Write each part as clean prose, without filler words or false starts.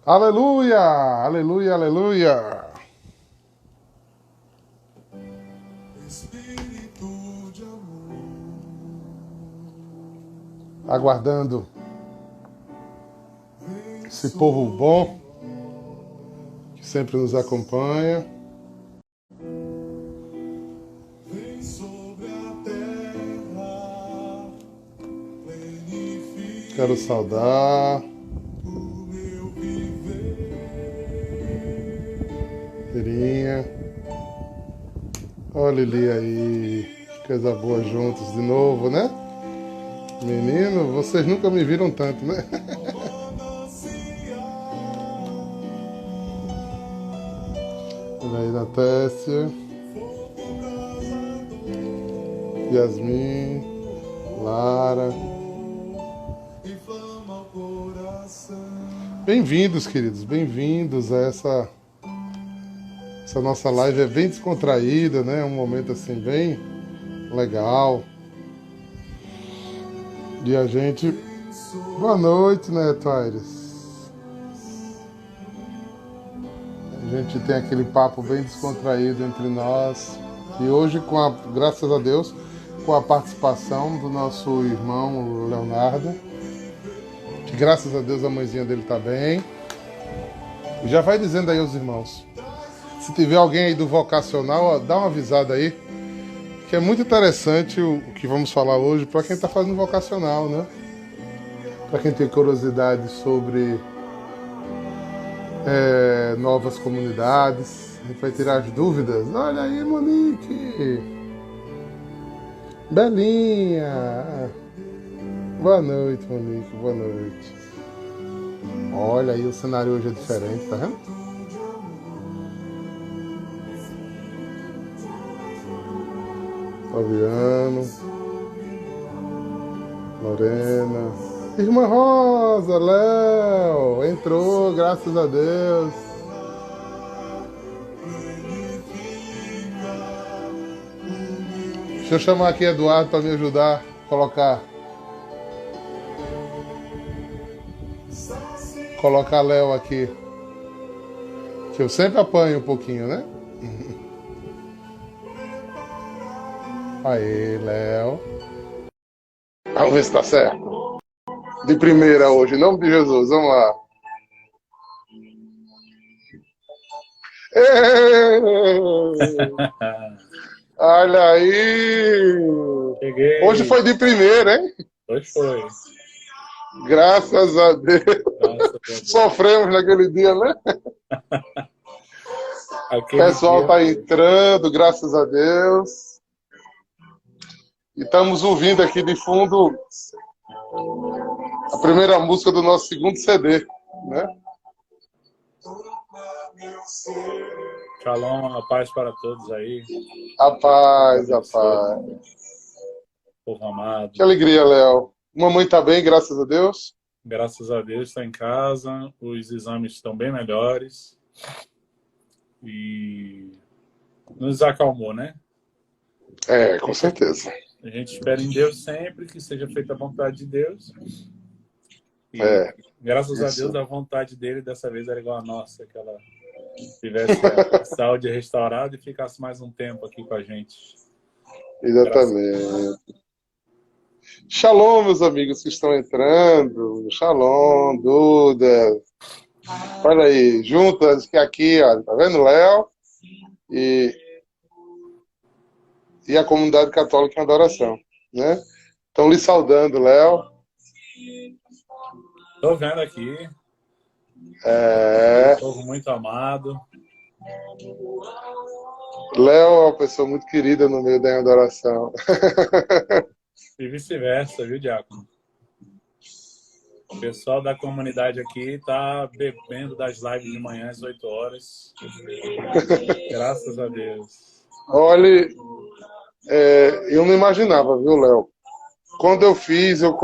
Aleluia! Aleluia, aleluia! Aguardando esse povo bom que sempre nos acompanha. Quero saudar Irinha. Olha Lili aí, que coisa boa juntos de novo, né? Menino, vocês nunca me viram tanto, né? Olha aí, Natécia, Yasmin, Lara. Bem-vindos, queridos, bem-vindos a essa nossa live. É bem descontraída, né? Um momento assim bem legal. E a gente... Boa noite, né, Aires? A gente tem aquele papo bem descontraído entre nós. E hoje, graças a Deus, com a participação do nosso irmão Leonardo, que graças a Deus a mãezinha dele tá bem. E já vai dizendo aí aos irmãos, se tiver alguém aí do vocacional, ó, dá uma avisada aí, que é muito interessante o que vamos falar hoje para quem está fazendo vocacional, né? Para quem tem curiosidade sobre novas comunidades, a gente vai tirar as dúvidas. Olha aí, Monique! Belinha! Boa noite, Monique, boa noite. Olha aí, o cenário hoje é diferente, tá vendo? Fabiano, Lorena, Irmã Rosa, Léo, entrou, graças a Deus. Deixa eu chamar aqui Eduardo para me ajudar a colocar Léo aqui. Que eu sempre apanho um pouquinho, né? Aê, Léo. Vamos ver se tá certo. De primeira hoje, em nome de Jesus, vamos lá. Olha aí! Cheguei. Hoje foi de primeira, hein? Hoje foi. Graças a Deus. Graças a Deus. Sofremos naquele dia, né? O pessoal tá entrando, graças a Deus. E estamos ouvindo aqui de fundo a primeira música do nosso segundo CD, né? Shalom, a paz para todos aí. A paz, a paz. Povo amado. Que alegria, Léo. Mamãe tá bem, graças a Deus? Graças a Deus está em casa, os exames estão bem melhores. E nos acalmou, né? Com certeza. A gente espera em Deus sempre que seja feita a vontade de Deus. E graças a Deus a vontade dele dessa vez era igual a nossa, que ela tivesse a saúde restaurada e ficasse mais um tempo aqui com a gente. Exatamente. Shalom, meus amigos que estão entrando. Shalom, Duda. Olha aí, juntas que aqui, ó, tá vendo, Léo? E a comunidade católica em adoração, né? Estão lhe saudando, Léo. Estou vendo aqui. Povo muito amado. Léo é uma pessoa muito querida no meio da adoração. E vice-versa, viu, Diácono? O pessoal da comunidade aqui tá bebendo das lives de manhã às 8 horas. Graças a Deus. Olha, eu não imaginava, viu, Léo? Quando eu fiz, eu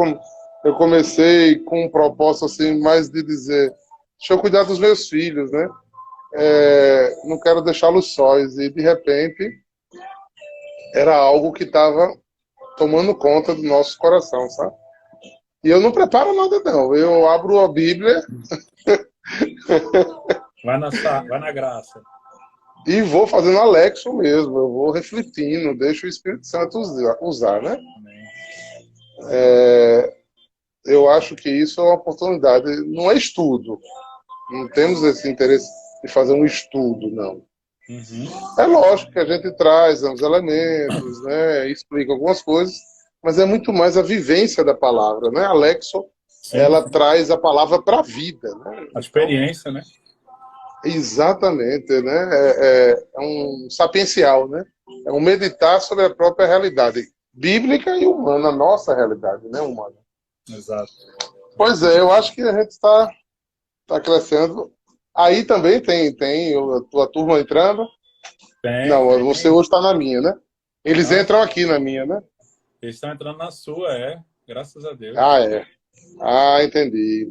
comecei com um propósito assim, mais de dizer, deixa eu cuidar dos meus filhos, né? Não quero deixá-los sós. E, de repente, era algo que estava tomando conta do nosso coração, sabe? E eu não preparo nada, não. Eu abro a Bíblia, Vai na graça. E vou fazendo Alexo mesmo, eu vou refletindo, deixo o Espírito Santo usar, né? Eu acho que isso é uma oportunidade, não é estudo. Não temos esse interesse de fazer um estudo, não. É lógico que a gente traz os elementos, né? Explica algumas coisas, mas é muito mais a vivência da palavra, né? Alexo, ela traz a palavra para a vida, né? A experiência, né? Exatamente, né? É um sapiencial, né? É um meditar sobre a própria realidade bíblica e humana, a nossa realidade, né, humana. Exato. Pois é, eu acho que a gente está crescendo. Aí também tem a tua turma entrando. Não, você hoje está na minha, né? Eles entram aqui na minha, né? Eles estão entrando na sua, graças a Deus. Ah, é. Ah, entendi.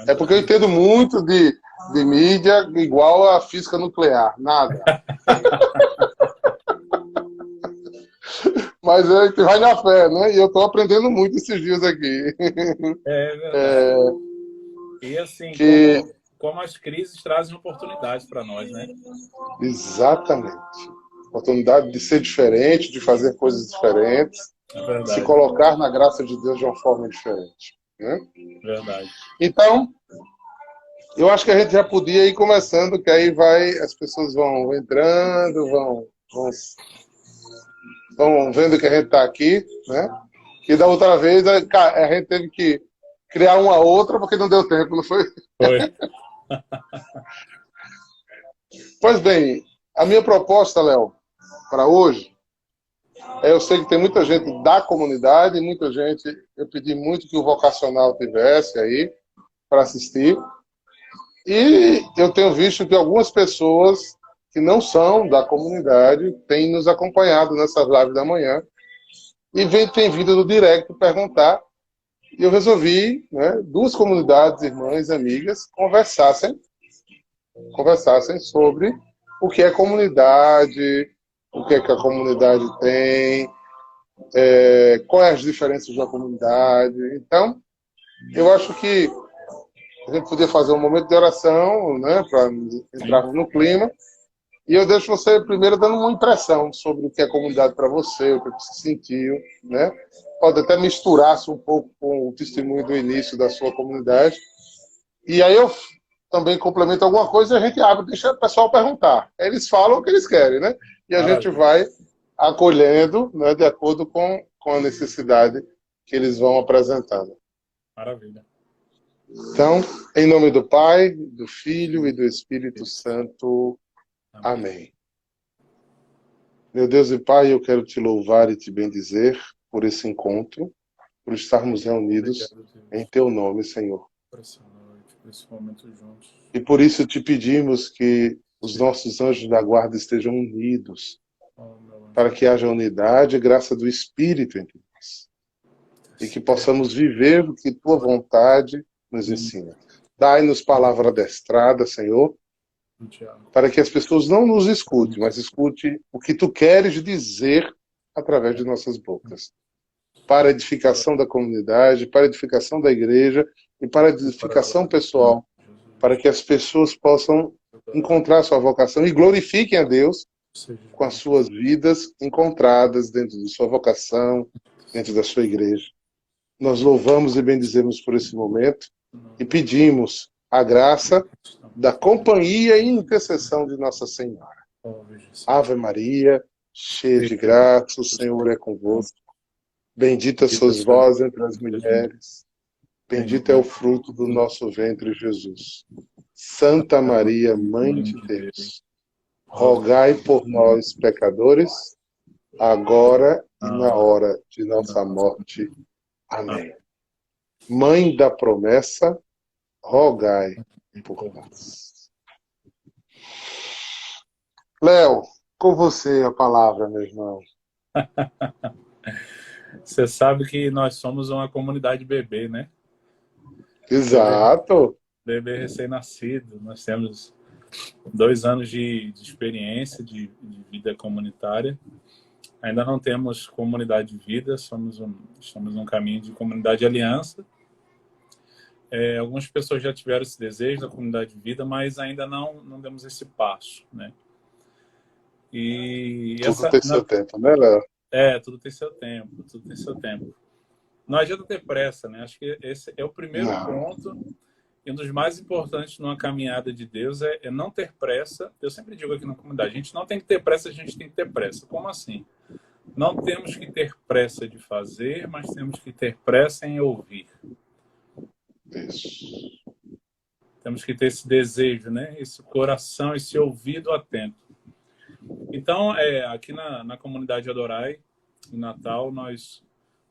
É porque eu entendo muito de mídia igual a física nuclear, nada. Mas a gente vai na fé, né? E eu estou aprendendo muito esses dias aqui. É verdade. E assim, como as crises trazem oportunidades para nós, né? Exatamente. Oportunidade de ser diferente, de fazer coisas diferentes, se colocar na graça de Deus de uma forma diferente. Né? Verdade. Então, eu acho que a gente já podia ir começando, que aí as pessoas vão entrando, vão vendo que a gente está aqui, né? E da outra vez a gente teve que criar uma outra porque não deu tempo, não foi? Foi. Pois bem, a minha proposta, Léo, para hoje, eu sei que tem muita gente da comunidade, muita gente, eu pedi muito que o vocacional tivesse aí para assistir, e eu tenho visto que algumas pessoas que não são da comunidade têm nos acompanhado nessas lives da manhã, e tem vindo do direct perguntar, e eu resolvi, né, duas comunidades, irmãs, amigas, conversassem sobre o que é comunidade, o que é que a comunidade tem, quais as diferenças da comunidade. Então, eu acho que a gente podia fazer um momento de oração, né, para entrarmos no clima. E eu deixo você primeiro dando uma impressão sobre o que é comunidade para você, o que você sentiu, né? Pode até misturar-se um pouco com o testemunho do início da sua comunidade. E aí eu também complemento alguma coisa e a gente abre, deixa o pessoal perguntar. Eles falam o que eles querem, né? E a gente vai acolhendo, né, de acordo com a necessidade que eles vão apresentando. Maravilha. Então, em nome do Pai, do Filho e do Espírito Santo. Amém. Meu Deus e Pai, eu quero te louvar e te bendizer por esse encontro, por estarmos reunidos em teu nome, Senhor. E por isso te pedimos que os nossos anjos da guarda estejam unidos, para que haja unidade e graça do Espírito entre nós. E que possamos viver o que tua vontade nos ensina. Dai-nos palavra adestrada, Senhor, para que as pessoas não nos escutem, mas escute o que tu queres dizer através de nossas bocas. Para a edificação da comunidade, para a edificação da igreja e para a edificação pessoal, para que as pessoas possam encontrar sua vocação e glorifiquem a Deus com as suas vidas encontradas dentro de sua vocação, dentro da sua igreja. Nós louvamos e bendizemos por esse momento e pedimos a graça da companhia e intercessão de Nossa Senhora. Ave Maria, cheia de graça, o Senhor é convosco. Bendita sois vós entre as mulheres. Bendito é o fruto do nosso ventre, Jesus. Santa Maria, Mãe de Deus, rogai por nós, pecadores, agora e na hora de nossa morte. Amém. Mãe da promessa, rogai por nós. Léo, com você a palavra, meu irmão. Você sabe que nós somos uma comunidade bebê, né? Exato. Bebê recém-nascido. Nós temos 2 anos de experiência de vida comunitária. Ainda não temos comunidade de vida, estamos num caminho de comunidade de aliança. Algumas pessoas já tiveram esse desejo da comunidade de vida, mas ainda não demos esse passo, né? E tudo tem seu tempo, né, Léo? Tudo tem seu tempo, tudo tem seu tempo. Não adianta ter pressa, né? Acho que esse é o primeiro ponto e um dos mais importantes numa caminhada de Deus é não ter pressa. Eu sempre digo aqui na comunidade, a gente não tem que ter pressa, a gente tem que ter pressa. Como assim? Não temos que ter pressa de fazer, mas temos que ter pressa em ouvir. Isso. Temos que ter esse desejo, né? Esse coração, esse ouvido atento. Então, aqui na comunidade Adorai, em Natal,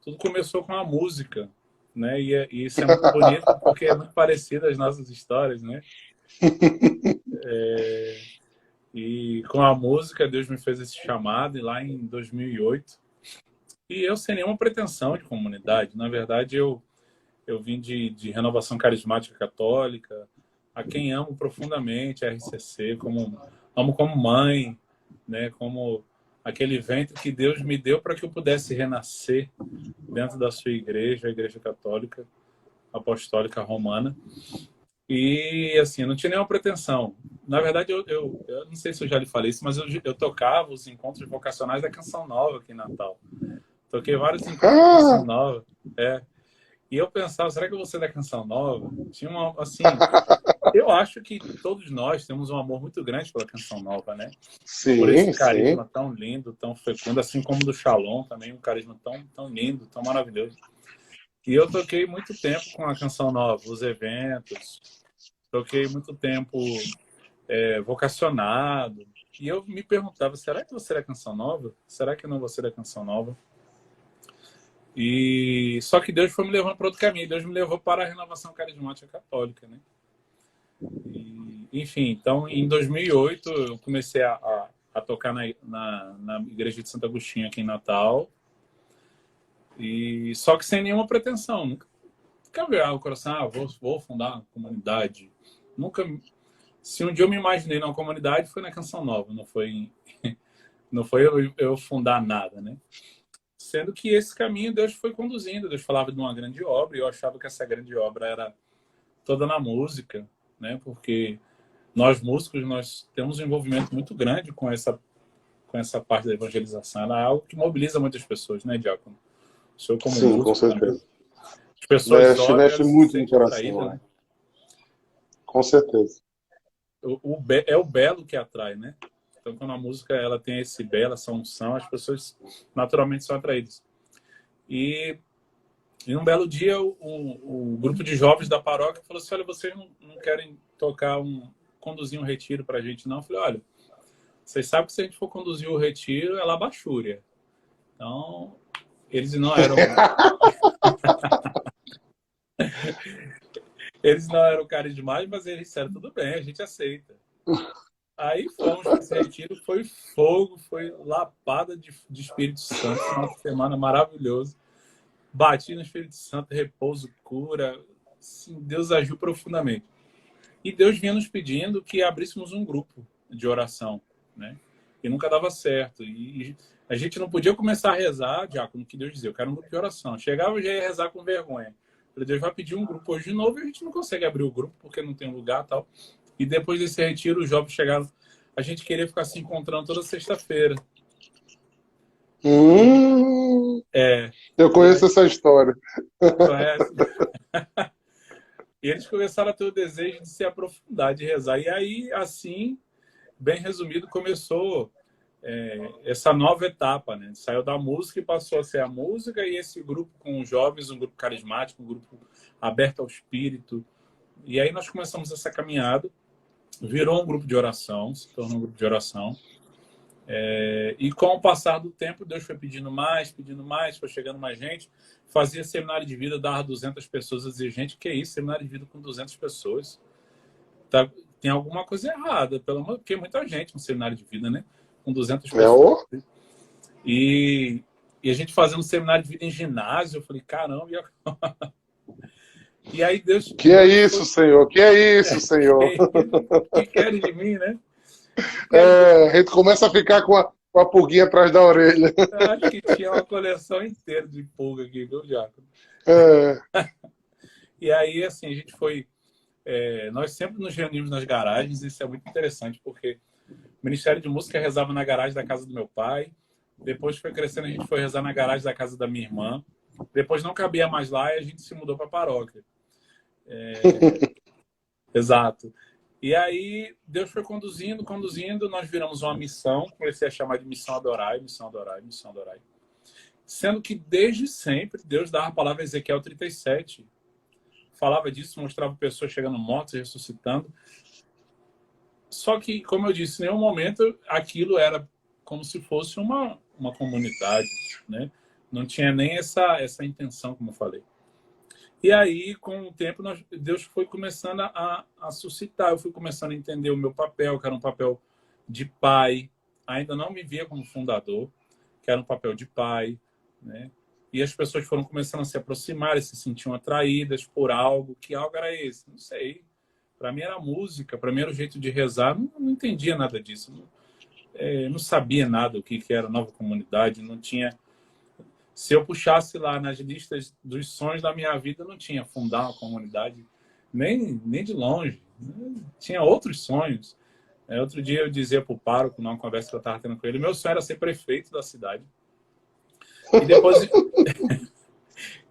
tudo começou com a música, né? E isso é muito bonito porque é muito parecido às nossas histórias, né? E com a música, Deus me fez esse chamado lá em 2008. E eu sem nenhuma pretensão de comunidade. Na verdade, eu vim de renovação carismática católica, a quem amo profundamente, a RCC, amo como mãe, né? Como aquele ventre que Deus me deu para que eu pudesse renascer dentro da sua igreja, a Igreja Católica Apostólica Romana. E, assim, eu não tinha nenhuma pretensão. Na verdade, eu não sei se eu já lhe falei isso, mas eu tocava os encontros vocacionais da Canção Nova aqui em Natal. Toquei vários encontros da Canção Nova. E eu pensava, será que eu vou ser da Canção Nova? Tinha assim... Eu acho que todos nós temos um amor muito grande pela Canção Nova, né? Sim, por esse carisma sim. tão lindo, tão fecundo, assim como do Shalom também, um carisma tão lindo, tão maravilhoso. E eu toquei muito tempo com a Canção Nova, os eventos, toquei muito tempo vocacionado, e eu me perguntava, será que você é da Canção Nova? Será que eu não vou ser da Canção Nova? E só que Deus foi me levando para outro caminho, Deus me levou para a renovação carismática católica, né? Enfim, então em 2008 eu comecei a tocar na igreja de Santo Agostinho aqui em Natal, e só que sem nenhuma pretensão, nunca veio o coração, vou fundar uma comunidade, nunca. Se um dia eu me imaginei numa comunidade, foi na Canção Nova, não foi eu fundar nada, né? Sendo que esse caminho Deus foi conduzindo, Deus falava de uma grande obra, e eu achava que essa grande obra era toda na música, né? Porque nós músicos, nós temos um envolvimento muito grande com essa parte da evangelização. Ela é algo que mobiliza muitas pessoas, né, Diácono? O senhor como Sim, músico, com certeza. também. As pessoas olham, mexe muito no sentem coração, atraídas, né? Com certeza. É o belo que atrai, né? Então, quando a música ela tem esse belo, essa unção, as pessoas naturalmente são atraídas. E um belo dia, o grupo de jovens da paróquia falou assim, olha, vocês não querem conduzir um retiro para a gente, não? Eu falei, olha, vocês sabem que se a gente for conduzir o retiro, é labachúria. Então, eles não eram... eles não eram carismáticos, mas eles disseram, tudo bem, a gente aceita. Aí fomos para esse retiro, foi fogo, foi lapada de Espírito Santo, uma semana maravilhosa. Bati no Espírito Santo, repouso, cura. Assim, Deus agiu profundamente. E Deus vinha nos pedindo que abríssemos um grupo de oração, né? E nunca dava certo. E a gente não podia começar a rezar, Diácono, que Deus dizia, eu quero um grupo de oração. Chegava e já ia rezar com vergonha. Deus vai pedir um grupo hoje de novo e a gente não consegue abrir o grupo porque não tem lugar e tal. E depois desse retiro, os jovens chegaram, a gente queria ficar se encontrando toda sexta-feira. Eu conheço essa história. Conhece? E eles começaram a ter o desejo de se aprofundar, de rezar. E aí, assim, bem resumido, começou essa nova etapa, né? Saiu da música e passou a ser a música, e esse grupo com os jovens, um grupo carismático, um grupo aberto ao espírito. E aí nós começamos essa caminhada, virou um grupo de oração, se tornou um grupo de oração. E com o passar do tempo, Deus foi pedindo mais, foi chegando mais gente. Fazia seminário de vida, dava 200 pessoas. Eu dizia, gente, que é isso? Seminário de vida com 200 pessoas? Tá, tem alguma coisa errada, porque é muita gente no seminário de vida, né? Com 200 pessoas. E a gente fazendo seminário de vida em ginásio, eu falei, caramba, e agora? E aí Deus... Que é isso, Senhor? Que é isso, Senhor? Que queres de mim, né? A gente começa a ficar com a pulguinha atrás da orelha. Eu acho que tinha uma coleção inteira de pulga aqui, viu, Diácono? E aí, assim, a gente foi... nós sempre nos reunimos nas garagens, e isso é muito interessante, porque o Ministério de Música rezava na garagem da casa do meu pai, depois foi crescendo, a gente foi rezar na garagem da casa da minha irmã, depois não cabia mais lá e a gente se mudou para a paróquia. Exato. E aí Deus foi conduzindo, nós viramos uma missão, comecei a chamar de missão adorai, missão adorai, missão adorai. Sendo que desde sempre Deus dava a palavra em Ezequiel 37, falava disso, mostrava pessoas chegando mortas, ressuscitando. Só que, como eu disse, em nenhum momento aquilo era como se fosse uma comunidade, né? Não tinha nem essa intenção, como eu falei. E aí, com o tempo, Deus foi começando a suscitar. Eu fui começando a entender o meu papel, que era um papel de pai. Ainda não me via como fundador, que era um papel de pai, né? E as pessoas foram começando a se aproximar, e se sentiam atraídas por algo. Que algo era esse? Não sei. Para mim era música, para mim era o jeito de rezar. Não entendia nada disso. Não sabia nada o que era nova comunidade. Não tinha... Se eu puxasse lá nas listas dos sonhos da minha vida, não tinha fundar uma comunidade, nem de longe. Tinha outros sonhos. Outro dia eu dizia para o pároco, numa conversa que eu estava tendo com ele, meu sonho era ser prefeito da cidade.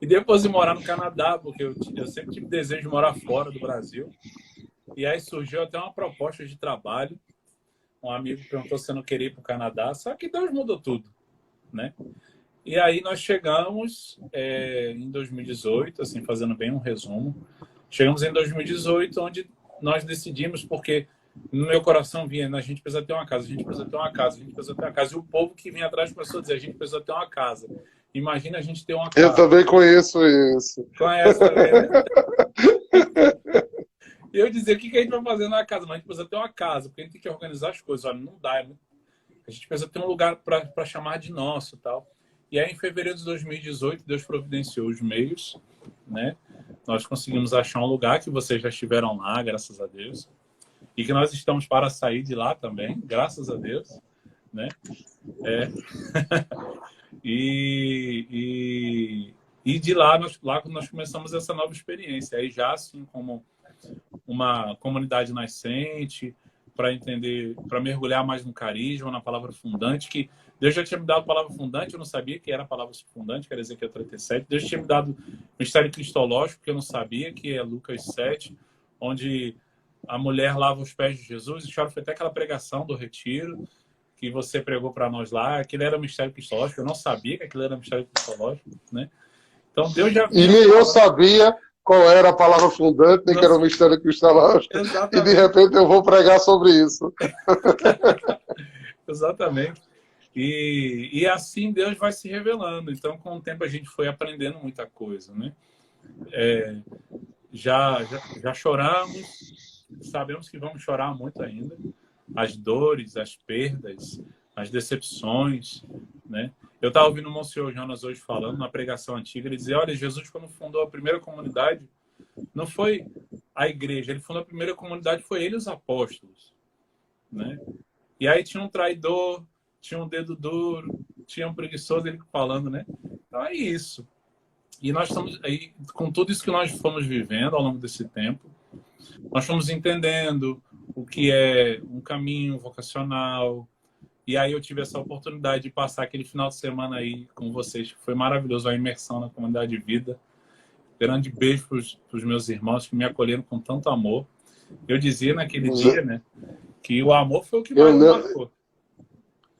E depois de morar no Canadá, porque eu sempre tive desejo de morar fora do Brasil. E aí surgiu até uma proposta de trabalho. Um amigo perguntou se eu não queria ir para o Canadá, só que Deus mudou tudo, né? E aí nós chegamos em 2018, assim, fazendo bem um resumo. Chegamos em 2018, onde nós decidimos, porque no meu coração vinha, a gente precisa ter uma casa, a gente precisa ter uma casa, a gente precisa ter uma casa. E o povo que vinha atrás começou a dizer, a gente precisa ter uma casa. Imagina a gente ter uma casa. Eu também conheço isso. Conhece também, né? E eu dizia, o que a gente vai fazer na casa? Mas a gente precisa ter uma casa, porque a gente tem que organizar as coisas. Olha, não dá, a gente precisa ter um lugar para chamar de nosso e tal. E aí, em fevereiro de 2018, Deus providenciou os meios, né? Nós conseguimos achar um lugar que vocês já estiveram lá, graças a Deus. E que nós estamos para sair de lá também, graças a Deus, né? E de lá nós começamos essa nova experiência. Aí já assim como uma comunidade nascente, para entender, para mergulhar mais no carisma, na palavra fundante, que Deus já tinha me dado a palavra fundante, eu não sabia que era a palavra fundante, que era Ezequiel 37. Deus tinha me dado o mistério cristológico, que eu não sabia, que é Lucas 7, onde a mulher lava os pés de Jesus. E foi até aquela pregação do retiro que você pregou para nós lá. Aquilo era o mistério cristológico, eu não sabia que aquilo era o mistério cristológico, né? Então Deus já... E nem eu sabia qual era a palavra fundante, nem que era o mistério cristológico. Exatamente. E de repente eu vou pregar sobre isso. Exatamente. E assim Deus vai se revelando. Então, com o tempo, a gente foi aprendendo muita coisa, né? Já choramos, sabemos que vamos chorar muito ainda. As dores, as perdas, as decepções, né? Eu estava ouvindo o Monsenhor Jonas hoje falando, na pregação antiga, ele dizia, olha, Jesus, quando fundou a primeira comunidade, não foi a igreja, ele fundou a primeira comunidade, foi ele e os apóstolos, né? E aí tinha um traidor, tinha um dedo duro, tinha um preguiçoso, ele falando, né? Então é isso. E nós estamos aí, com tudo isso que nós fomos vivendo ao longo desse tempo, nós fomos entendendo o que é um caminho vocacional. E aí eu tive essa oportunidade de passar aquele final de semana aí com vocês, que foi maravilhoso, a imersão na comunidade de vida. Grande beijo para os meus irmãos que me acolheram com tanto amor. Eu dizia naquele dia, né, que o amor foi o que mais me marcou.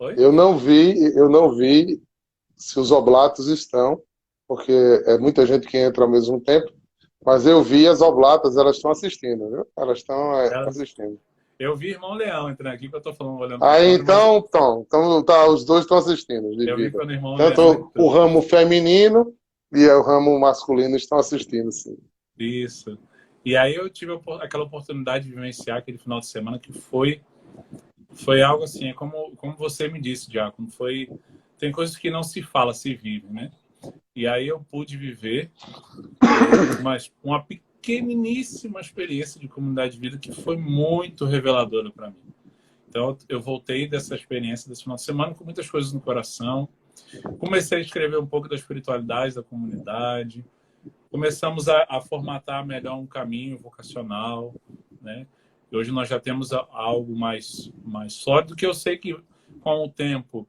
Oi? Eu não vi se os oblatos estão, porque é muita gente que entra ao mesmo tempo, mas eu vi as oblatas, elas estão assistindo, viu? Elas estão assistindo. Eu vi irmão Leão entrando aqui, que eu estou falando, olhando. Então os dois estão assistindo. Eu vi quando o irmão Tanto Leão o ramo feminino e o ramo masculino estão assistindo, sim. Isso. E aí eu tive aquela oportunidade de vivenciar aquele final de semana que foi algo assim, como você me disse, Diácono, tem coisas que não se fala, se vive, né? E aí eu pude viver uma pequeniníssima experiência de comunidade de vida que foi muito reveladora para mim. Então eu voltei dessa experiência desse final de semana com muitas coisas no coração. Comecei a escrever um pouco da espiritualidade da comunidade, começamos a formatar melhor um caminho vocacional, né? E hoje nós já temos algo mais sólido, que eu sei que com o tempo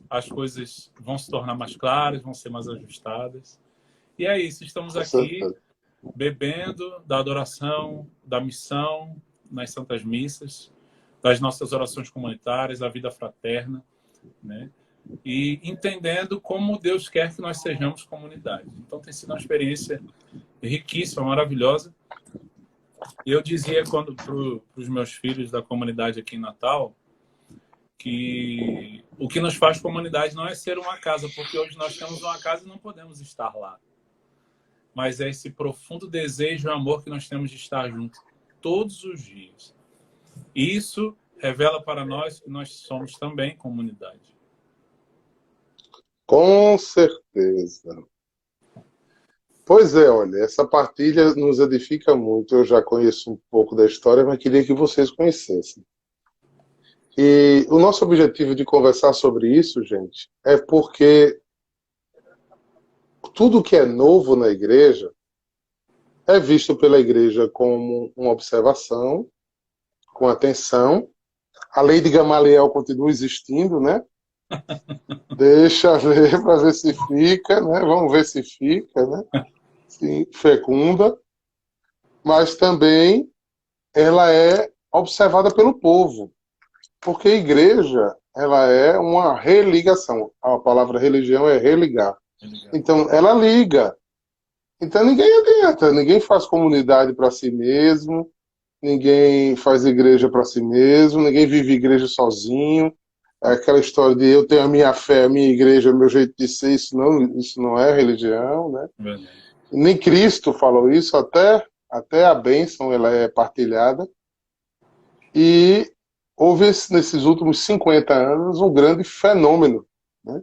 as coisas vão se tornar mais claras, vão ser mais ajustadas. E é isso, estamos aqui bebendo da adoração, da missão nas Santas Missas, das nossas orações comunitárias, da vida fraterna, né? E entendendo como Deus quer que nós sejamos comunidade. Então tem sido uma experiência riquíssima, maravilhosa. E eu dizia para os meus filhos da comunidade aqui em Natal que o que nos faz comunidade não é ser uma casa, porque hoje nós temos uma casa e não podemos estar lá. Mas é esse profundo desejo e amor que nós temos de estar juntos todos os dias. E isso revela para nós que nós somos também comunidade. Com certeza. Pois é, olha, essa partilha nos edifica muito. Eu já conheço um pouco da história, mas queria que vocês conhecessem. E o nosso objetivo de conversar sobre isso, gente, é porque tudo que é novo na igreja é visto pela igreja como uma observação, com atenção. A lei de Gamaliel continua existindo, né? Deixa ver para ver se fica, né? Vamos ver se fica, né? Sim, fecunda. Mas também ela é observada pelo povo, porque a igreja ela é uma religação. A palavra religião é religar. Então ela liga. Então ninguém adianta, ninguém faz comunidade para si mesmo, ninguém faz igreja para si mesmo, ninguém vive igreja sozinho. É aquela história de eu tenho a minha fé, a minha igreja, o meu jeito de ser, isso não é religião, né? Verdade. Nem Cristo falou isso, até a bênção ela é partilhada. E houve nesses últimos 50 anos um grande fenômeno, né?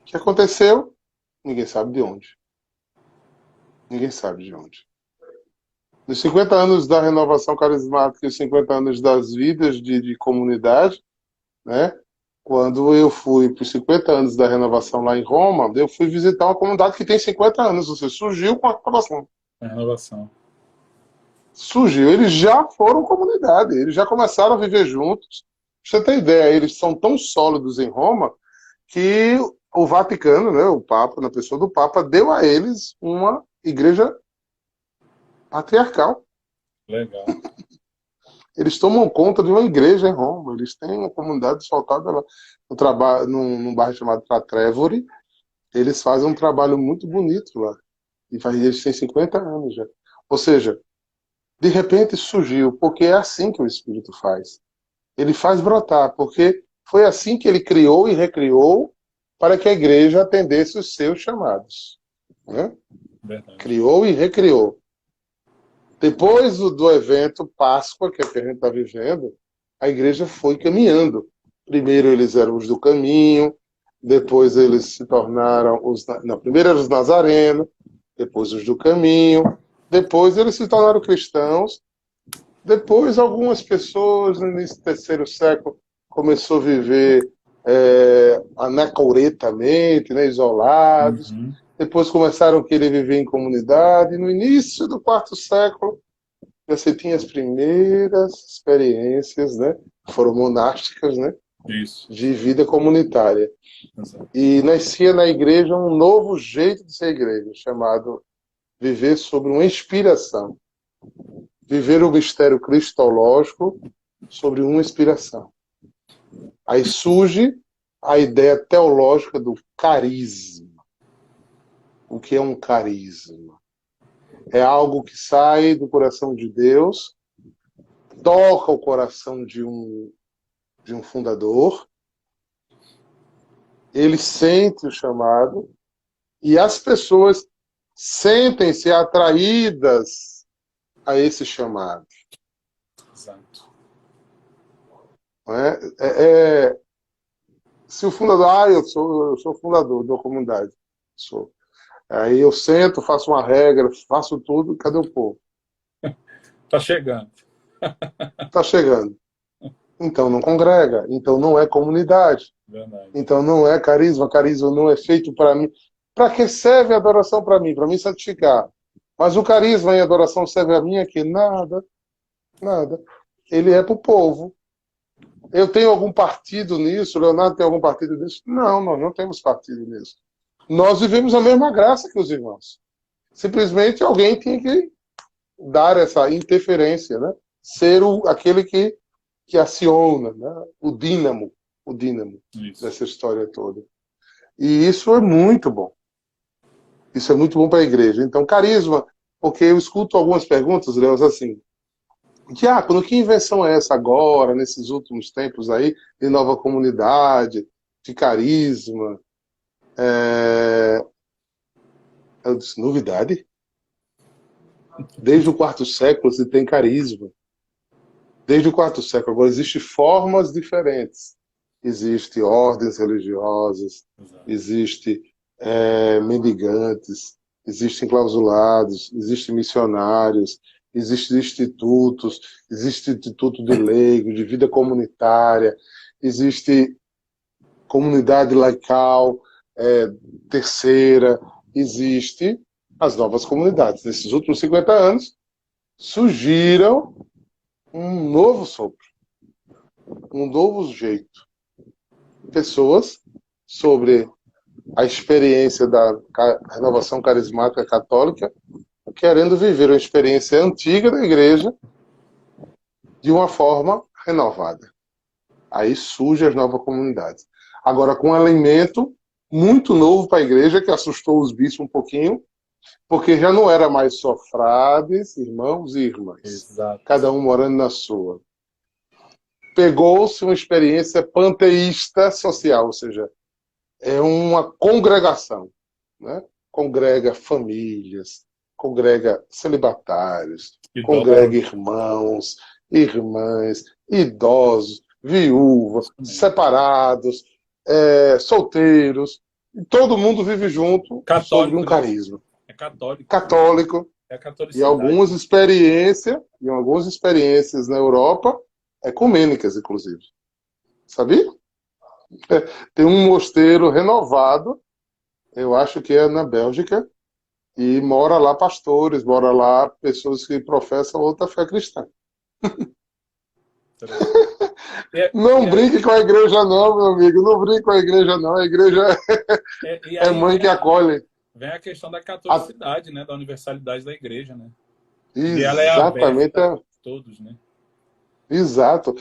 Que aconteceu, ninguém sabe de onde. Ninguém sabe de onde. Nos 50 anos da renovação carismática e 50 anos das vidas de comunidade, né? Quando eu fui para os 50 anos da renovação lá em Roma, eu fui visitar uma comunidade que tem 50 anos, ou seja, surgiu com a renovação. A renovação. Surgiu, eles já foram comunidade, eles já começaram a viver juntos. Pra você ter ideia, eles são tão sólidos em Roma que o Vaticano, né, o Papa, na pessoa do Papa, deu a eles uma igreja patriarcal. Legal. Eles tomam conta de uma igreja em Roma. Eles têm uma comunidade soltada lá num bairro chamado Trevori. Eles fazem um trabalho muito bonito lá. Eles têm 50 anos já. Ou seja, de repente surgiu, porque é assim que o Espírito faz. Ele faz brotar, porque foi assim que ele criou e recriou para que a igreja atendesse os seus chamados. Né? Criou e recriou. Depois do evento Páscoa, que é o que a gente está vivendo, a igreja foi caminhando. Primeiro eles eram os do caminho, depois eles se tornaram primeiro eram os nazarenos, depois os do caminho, depois eles se tornaram cristãos, depois algumas pessoas no início do terceiro século começou a viver anacauretamente, né, isolados. Uhum. Depois começaram a querer viver em comunidade. No início do quarto século, você tinha as primeiras experiências, né? Foram monásticas, né? Isso. De vida comunitária. Exato. E nascia na igreja um novo jeito de ser igreja, chamado viver sobre uma inspiração. Viver o mistério cristológico sobre uma inspiração. Aí surge a ideia teológica do carisma. O que é um carisma? É algo que sai do coração de Deus, toca o coração de um fundador, ele sente o chamado e as pessoas sentem-se atraídas a esse chamado. Exato. Não é? Se o fundador, eu sou fundador da comunidade, sou. Aí eu sento, faço uma regra, faço tudo, cadê o povo? Tá chegando. Tá chegando. Então não congrega, então não é comunidade. Verdade. Então não é carisma, carisma não é feito para mim. Para que serve a adoração para mim? Para me santificar. Mas o carisma em adoração serve a mim aqui? Nada, nada. Ele é para o povo. Eu tenho algum partido nisso? O Leonardo tem algum partido nisso? Não, nós não temos partido nisso. Nós vivemos a mesma graça que os irmãos. Simplesmente alguém tinha que dar essa interferência, né? Ser aquele que aciona, né? O dínamo dessa história toda. E isso é muito bom. Isso é muito bom para a igreja. Então, carisma, porque eu escuto algumas perguntas, Leos, assim, Diácono, que invenção é essa agora, nesses últimos tempos aí, de nova comunidade, de carisma? Eu disse, novidade? Desde o quarto século se tem carisma. Desde o quarto século. Agora, existem formas diferentes. Existem ordens religiosas, existem mendigantes, existem clausulados, existem missionários, existem institutos, existe instituto de leigo, de vida comunitária, existe comunidade laical, terceira, existe as novas comunidades. Nesses últimos 50 anos, surgiram um novo sopro, um novo jeito. Pessoas sobre a experiência da renovação carismática católica querendo viver uma experiência antiga da igreja de uma forma renovada. Aí surgem as novas comunidades. Agora, com um elemento muito novo para a igreja, que assustou os bispos um pouquinho, porque já não era mais só frades, irmãos e irmãs. Exato. Cada um morando na sua. Pegou-se uma experiência panteísta social, ou seja, é uma congregação, né? Congrega famílias, congrega celibatários, congrega irmãos, irmãs, idosos, viúvas, separados, solteiros, e todo mundo vive junto sobre um carisma. É católico. Católico. É catolicidade. E algumas experiências na Europa, ecumênicas, inclusive. Sabia? Tem um mosteiro renovado, eu acho que é na Bélgica, e mora lá pastores, mora lá pessoas que professam outra fé cristã. Não brinque com a igreja não, meu amigo. Não brinque com a igreja não. A igreja é mãe que acolhe. Vem a questão da catolicidade, né? Da universalidade da igreja, né? Exatamente. E ela é aberta a todos, né? Exato.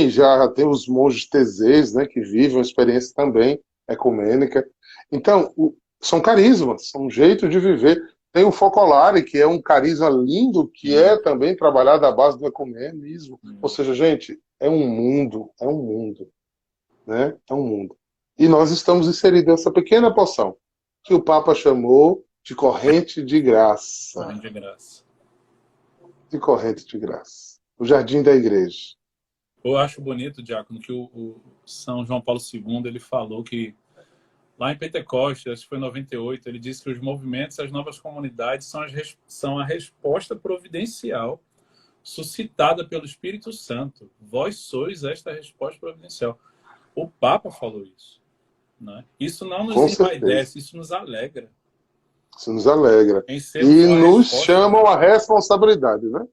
Já tem os monges tesês, né? Que vivem uma experiência também ecumênica. Então, são carismas, são um jeito de viver. Tem o Focolare, que é um carisma lindo, que é também trabalhado à base do ecumenismo. Ou seja, gente, é um mundo, né? É um mundo. E nós estamos inseridos nessa pequena porção, que o Papa chamou de corrente de graça. Corrente de graça. De corrente de graça. O jardim da igreja. Eu acho bonito, Diácono, que o São João Paulo II, ele falou que lá em Pentecostes, acho que foi em 98, ele disse que os movimentos, as novas comunidades são a resposta providencial suscitada pelo Espírito Santo. Vós sois esta resposta providencial. O Papa falou isso. Né? Isso não nos envaidece, isso nos alegra. Isso nos alegra. E nos chamam a responsabilidade, né?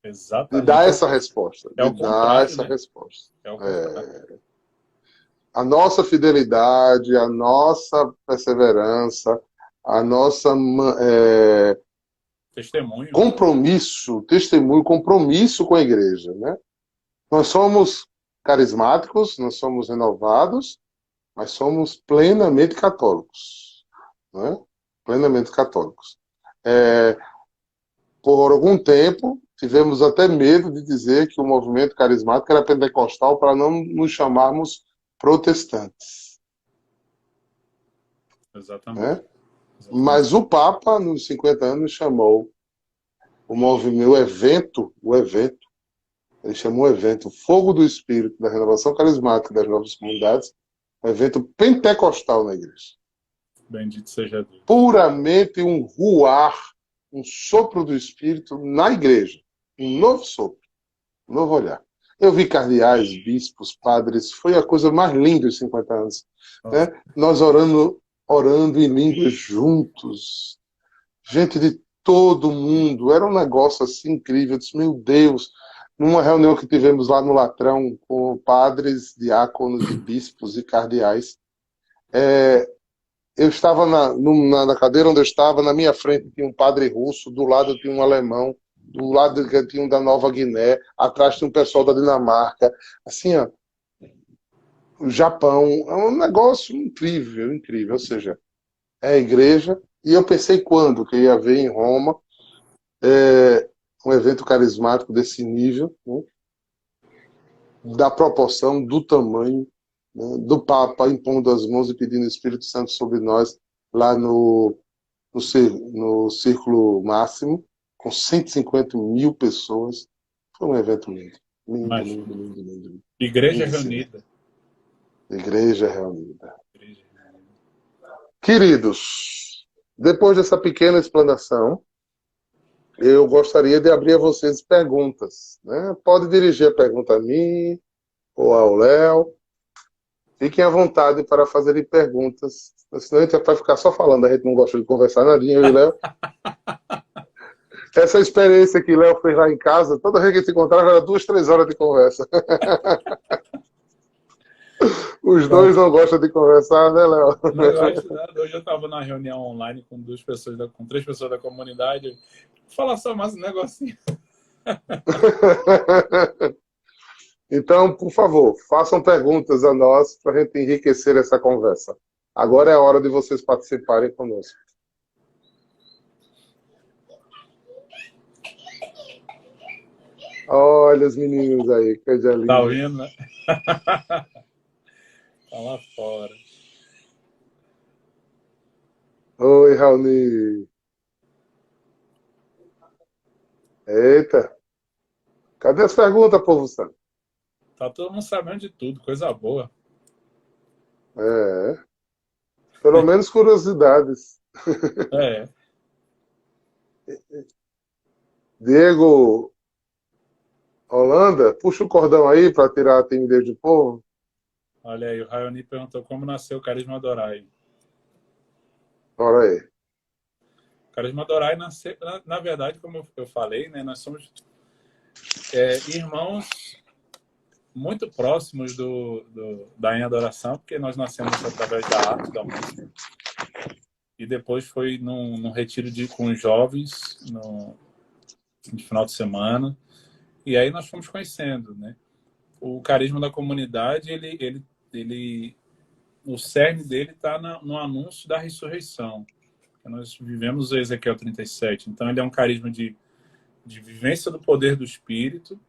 Exatamente. De dar essa resposta. É o contrário, né? Resposta. É o contrário. A nossa fidelidade, a nossa perseverança, a nossa testemunho, compromisso com a igreja, né? Nós somos carismáticos, nós somos renovados, mas somos plenamente católicos, né? Plenamente católicos. Por algum tempo, tivemos até medo de dizer que o movimento carismático era pentecostal para não nos chamarmos protestantes. Exatamente. Né? Mas o Papa, nos 50 anos, chamou o evento, ele chamou o evento Fogo do Espírito, da Renovação Carismática das Novas Comunidades, um evento pentecostal na igreja. Bendito seja Deus. Puramente um ruar, um sopro do Espírito na igreja. Um novo sopro, um novo olhar. Eu vi cardeais, bispos, padres, foi a coisa mais linda dos 50 anos. Né? Nós orando em línguas juntos. Gente de todo mundo. Era um negócio assim incrível. Eu disse, meu Deus, numa reunião que tivemos lá no Latrão com padres, diáconos e bispos e cardeais, eu estava na cadeira onde eu estava, na minha frente tinha um padre russo, do lado tinha um alemão, do lado tinha um da Nova Guiné, atrás tinha um pessoal da Dinamarca, assim, ó, o Japão, é um negócio incrível, incrível, ou seja, é a igreja, e eu pensei quando que ia haver em Roma um evento carismático desse nível, né, da proporção, do tamanho, né, do Papa impondo as mãos e pedindo o Espírito Santo sobre nós, lá no círculo máximo, com 150 mil pessoas. Foi um evento lindo. Lindo, Mas, lindo, lindo, lindo, lindo. igreja Lindo esse evento. reunida. Igreja reunida. Igreja reunida. Queridos, depois dessa pequena explanação, eu gostaria de abrir a vocês perguntas, né? Pode dirigir a pergunta a mim ou ao Léo. Fiquem à vontade para fazerem perguntas. Senão a gente vai ficar só falando, a gente não gosta de conversar nadinha, eu e o Léo. Essa experiência que o Léo fez lá em casa, toda vez que a gente encontrava era 2, 3 horas de conversa. Os dois não gostam de conversar, né, Léo? Não gosto nada. Hoje eu estava na reunião online com 3 pessoas da comunidade. Vou falar só mais um negocinho. Então, por favor, façam perguntas a nós para a gente enriquecer essa conversa. Agora é a hora de vocês participarem conosco. Olha os meninos aí, coisa linda. Tá ouvindo, né? Tá lá fora. Oi, Raoni. Eita. Cadê as perguntas, povo santo? Tá todo mundo sabendo de tudo, coisa boa. Pelo menos curiosidades. Diego Holanda, puxa o cordão aí para tirar a timidez do povo. Olha aí, o Rayoni perguntou como nasceu o Carisma Dorai. Bora aí. O Carisma Dorai nasceu, na verdade, como eu falei, né, nós somos irmãos muito próximos da Em Adoração, porque nós nascemos através da arte, da música. E depois foi num retiro com os jovens, no final de semana. E aí nós fomos conhecendo, né? O carisma da comunidade, o cerne dele está no anúncio da ressurreição. Nós vivemos o Ezequiel 37. Então, ele é um carisma de vivência do poder do Espírito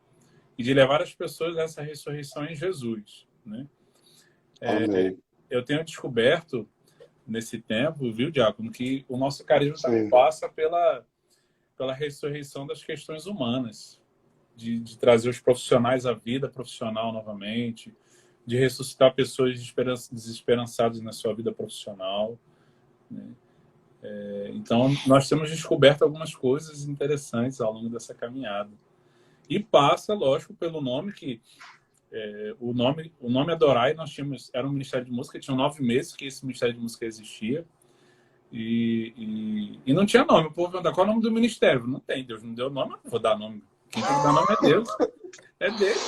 e de levar as pessoas a essa ressurreição em Jesus, né? Eu tenho descoberto nesse tempo, viu, Diácono, que o nosso carisma também passa pela ressurreição das questões humanas, de trazer os profissionais à vida profissional novamente, de ressuscitar pessoas desesperançadas na sua vida profissional, né? Então, nós temos descoberto algumas coisas interessantes ao longo dessa caminhada. E passa, lógico, pelo nome que... o nome Adorai, nós tínhamos... Era um ministério de música, tinha 9 meses que esse ministério de música existia. E não tinha nome. O povo pergunta, qual é o nome do ministério? Não tem, Deus não deu nome, eu não vou dar nome. Quem tem que dar nome é Deus. É dele.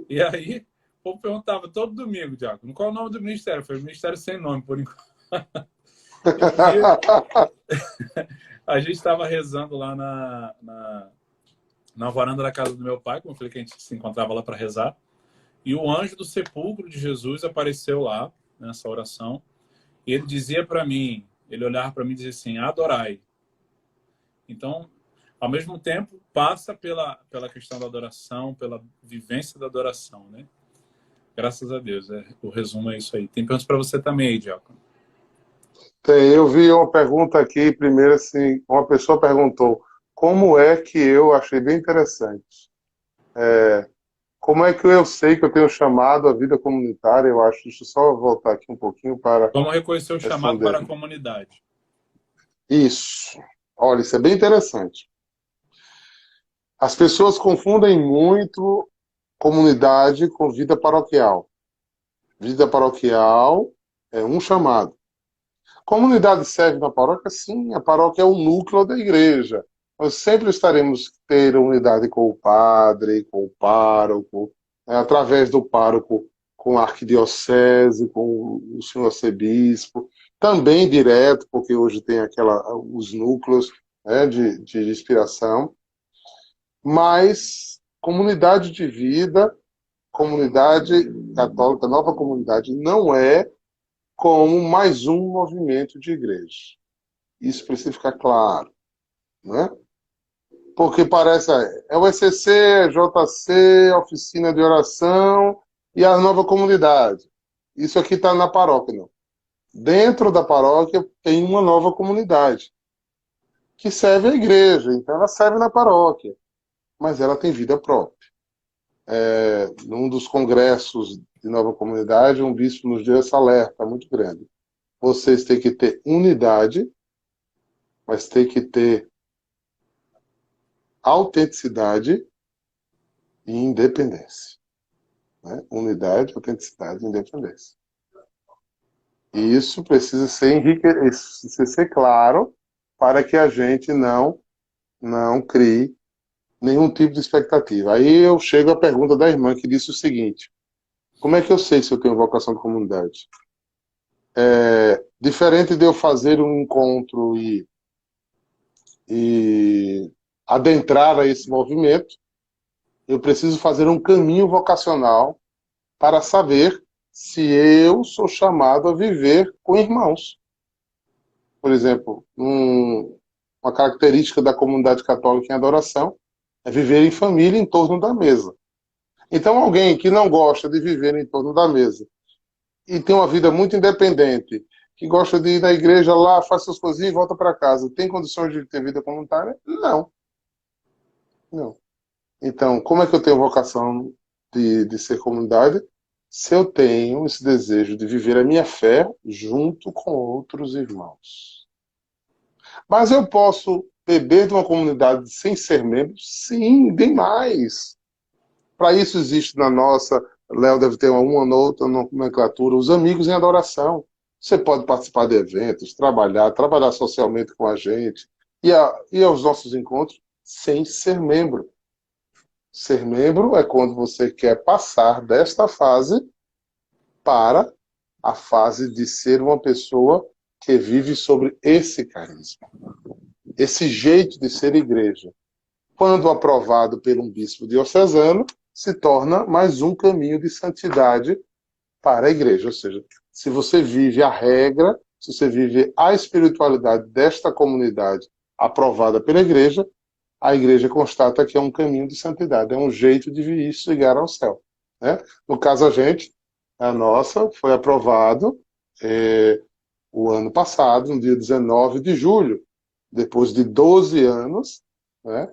E aí, o povo perguntava todo domingo, Diácono, qual é o nome do ministério? Foi o ministério sem nome, por enquanto. A gente estava rezando lá na varanda da casa do meu pai, como eu falei que a gente se encontrava lá para rezar, e o anjo do sepulcro de Jesus apareceu lá, nessa oração, e ele dizia para mim, ele olhava para mim e dizia assim, adorai. Então, ao mesmo tempo, passa pela questão da adoração, pela vivência da adoração, né? Graças a Deus, o resumo é isso aí. Tem perguntas para você também aí, Diácono. Eu vi uma pergunta aqui, primeiro assim, uma pessoa perguntou, como é que eu achei bem interessante, como é que eu sei que eu tenho chamado a vida comunitária, eu acho, deixa eu só voltar aqui um pouquinho para... Como reconhecer o chamado para a comunidade? Isso, olha, isso é bem interessante. As pessoas confundem muito comunidade com vida paroquial. Vida paroquial é um chamado. Comunidade serve na paróquia? Sim, a paróquia é o núcleo da igreja. Nós sempre estaremos ter unidade com o padre, com o pároco, através do pároco com a arquidiocese, com o senhor arcebispo, também direto, porque hoje tem os núcleos, né, de inspiração, mas comunidade de vida, comunidade católica, nova comunidade, não é como mais um movimento de igreja. Isso precisa ficar claro, né? Porque parece, é o ECC, é JC, oficina de oração e a nova comunidade. Isso aqui está na paróquia, não. Dentro da paróquia tem uma nova comunidade, que serve à igreja, então ela serve na paróquia, mas ela tem vida própria. Num dos congressos de nova comunidade, um bispo nos deu esse alerta muito grande. Vocês têm que ter unidade, mas tem que ter autenticidade e independência. Né? Unidade, autenticidade e independência. E isso precisa ser claro para que a gente não crie nenhum tipo de expectativa. Aí eu chego à pergunta da irmã que disse o seguinte: como é que eu sei se eu tenho vocação de comunidade? Diferente de eu fazer um encontro e adentrar a esse movimento, eu preciso fazer um caminho vocacional para saber se eu sou chamado a viver com irmãos. Por exemplo, uma característica da comunidade católica em adoração é viver em família em torno da mesa. Então, alguém que não gosta de viver em torno da mesa e tem uma vida muito independente, que gosta de ir na igreja lá, faz suas coisinhas e volta para casa, tem condições de ter vida comunitária? Não. Não. Então, como é que eu tenho vocação de ser comunidade? Se eu tenho esse desejo de viver a minha fé junto com outros irmãos. Mas eu posso beber de uma comunidade sem ser membro? Sim, demais. Para isso existe na nossa, Léo deve ter uma ou outra nomenclatura, os amigos em adoração. Você pode participar de eventos, trabalhar socialmente com a gente, e aos nossos encontros sem ser membro. Ser membro é quando você quer passar desta fase para a fase de ser uma pessoa que vive sobre esse carisma, esse jeito de ser igreja. Quando aprovado por um bispo diocesano, se torna mais um caminho de santidade para a igreja. Ou seja, se você vive a regra, se você vive a espiritualidade desta comunidade aprovada pela igreja, a igreja constata que é um caminho de santidade, é um jeito de chegar ao céu. Né? No caso, a nossa foi aprovado o ano passado, no dia 19 de julho, depois de 12 anos, né?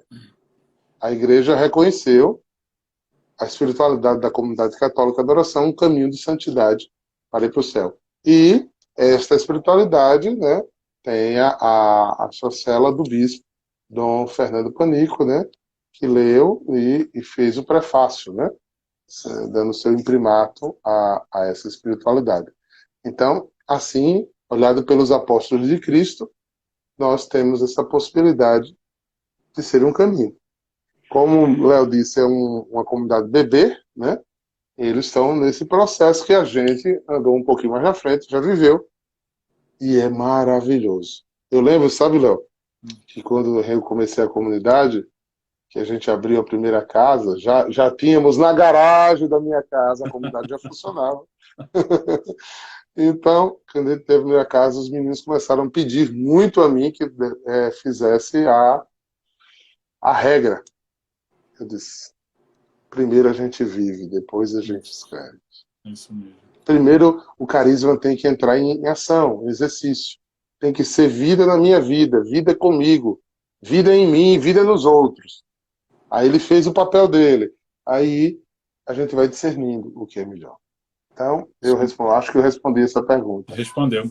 A igreja reconheceu a espiritualidade da comunidade católica de adoração, um caminho de santidade para ir para o céu. E esta espiritualidade, né, tem a chancela do bispo, Dom Fernando Panico, né, que leu e fez o prefácio, né, dando seu imprimato a essa espiritualidade. Então, assim, olhado pelos apóstolos de Cristo, nós temos essa possibilidade de ser um caminho. Como o Léo disse, é uma comunidade bebê, né? Eles estão nesse processo que a gente andou um pouquinho mais na frente, já viveu, e é maravilhoso. Eu lembro, sabe, Léo, que quando eu comecei a comunidade, que a gente abriu a primeira casa, já tínhamos na garagem da minha casa, a comunidade já funcionava. Então, quando a gente teve a primeira casa, os meninos começaram a pedir muito a mim que fizesse a regra. Eu disse, primeiro a gente vive, depois a gente escreve. Isso mesmo. Primeiro, o carisma tem que entrar em ação, em exercício. Tem que ser vida na minha vida, vida comigo, vida em mim, vida nos outros. Aí ele fez o papel dele. Aí a gente vai discernindo o que é melhor. Então, acho que eu respondi essa pergunta. Respondeu.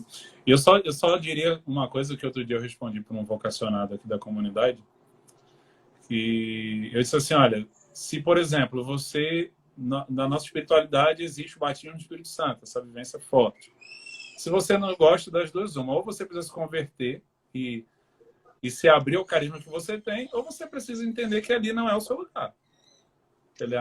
E eu só diria uma coisa que outro dia eu respondi para um vocacionado aqui da comunidade, que eu disse assim, olha, se, por exemplo, você, na nossa espiritualidade, existe o batismo do Espírito Santo, essa vivência forte. Se você não gosta das duas, uma, ou você precisa se converter e se abrir ao carisma que você tem, ou você precisa entender que ali não é o seu lugar. Ele,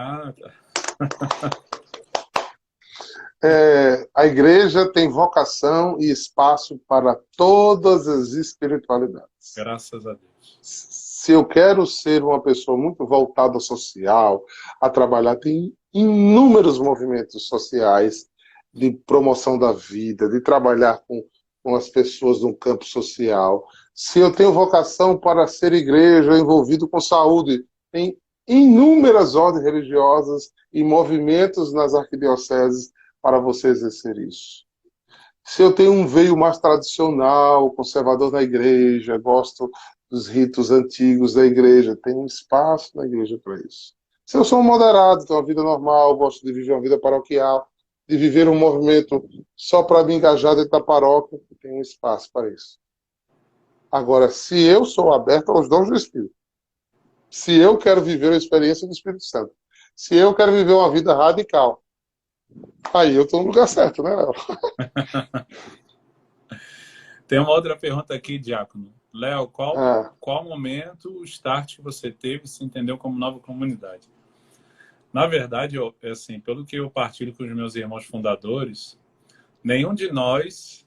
A igreja tem vocação e espaço para todas as espiritualidades. Graças a Deus. Se eu quero ser uma pessoa muito voltada ao social, a trabalhar, tem inúmeros movimentos sociais de promoção da vida, de trabalhar com as pessoas no campo social. Se eu tenho vocação para ser igreja, envolvido com saúde, tem inúmeras ordens religiosas e movimentos nas arquidioceses para você exercer isso. Se eu tenho um veio mais tradicional, conservador na igreja, gosto dos ritos antigos da igreja, tem um espaço na igreja para isso. Se eu sou um moderado, tenho uma vida normal, gosto de viver uma vida paroquial, de viver um movimento só para me engajar dentro da paróquia, tem um espaço para isso. Agora, se eu sou aberto aos dons do Espírito, se eu quero viver a experiência do Espírito Santo, se eu quero viver uma vida radical, aí eu estou no lugar certo, né, Léo? Tem uma outra pergunta aqui, Diácono. Léo, qual momento, o start que você teve, se entendeu como nova comunidade? Na verdade, assim, pelo que eu partilho com os meus irmãos fundadores, nenhum de nós,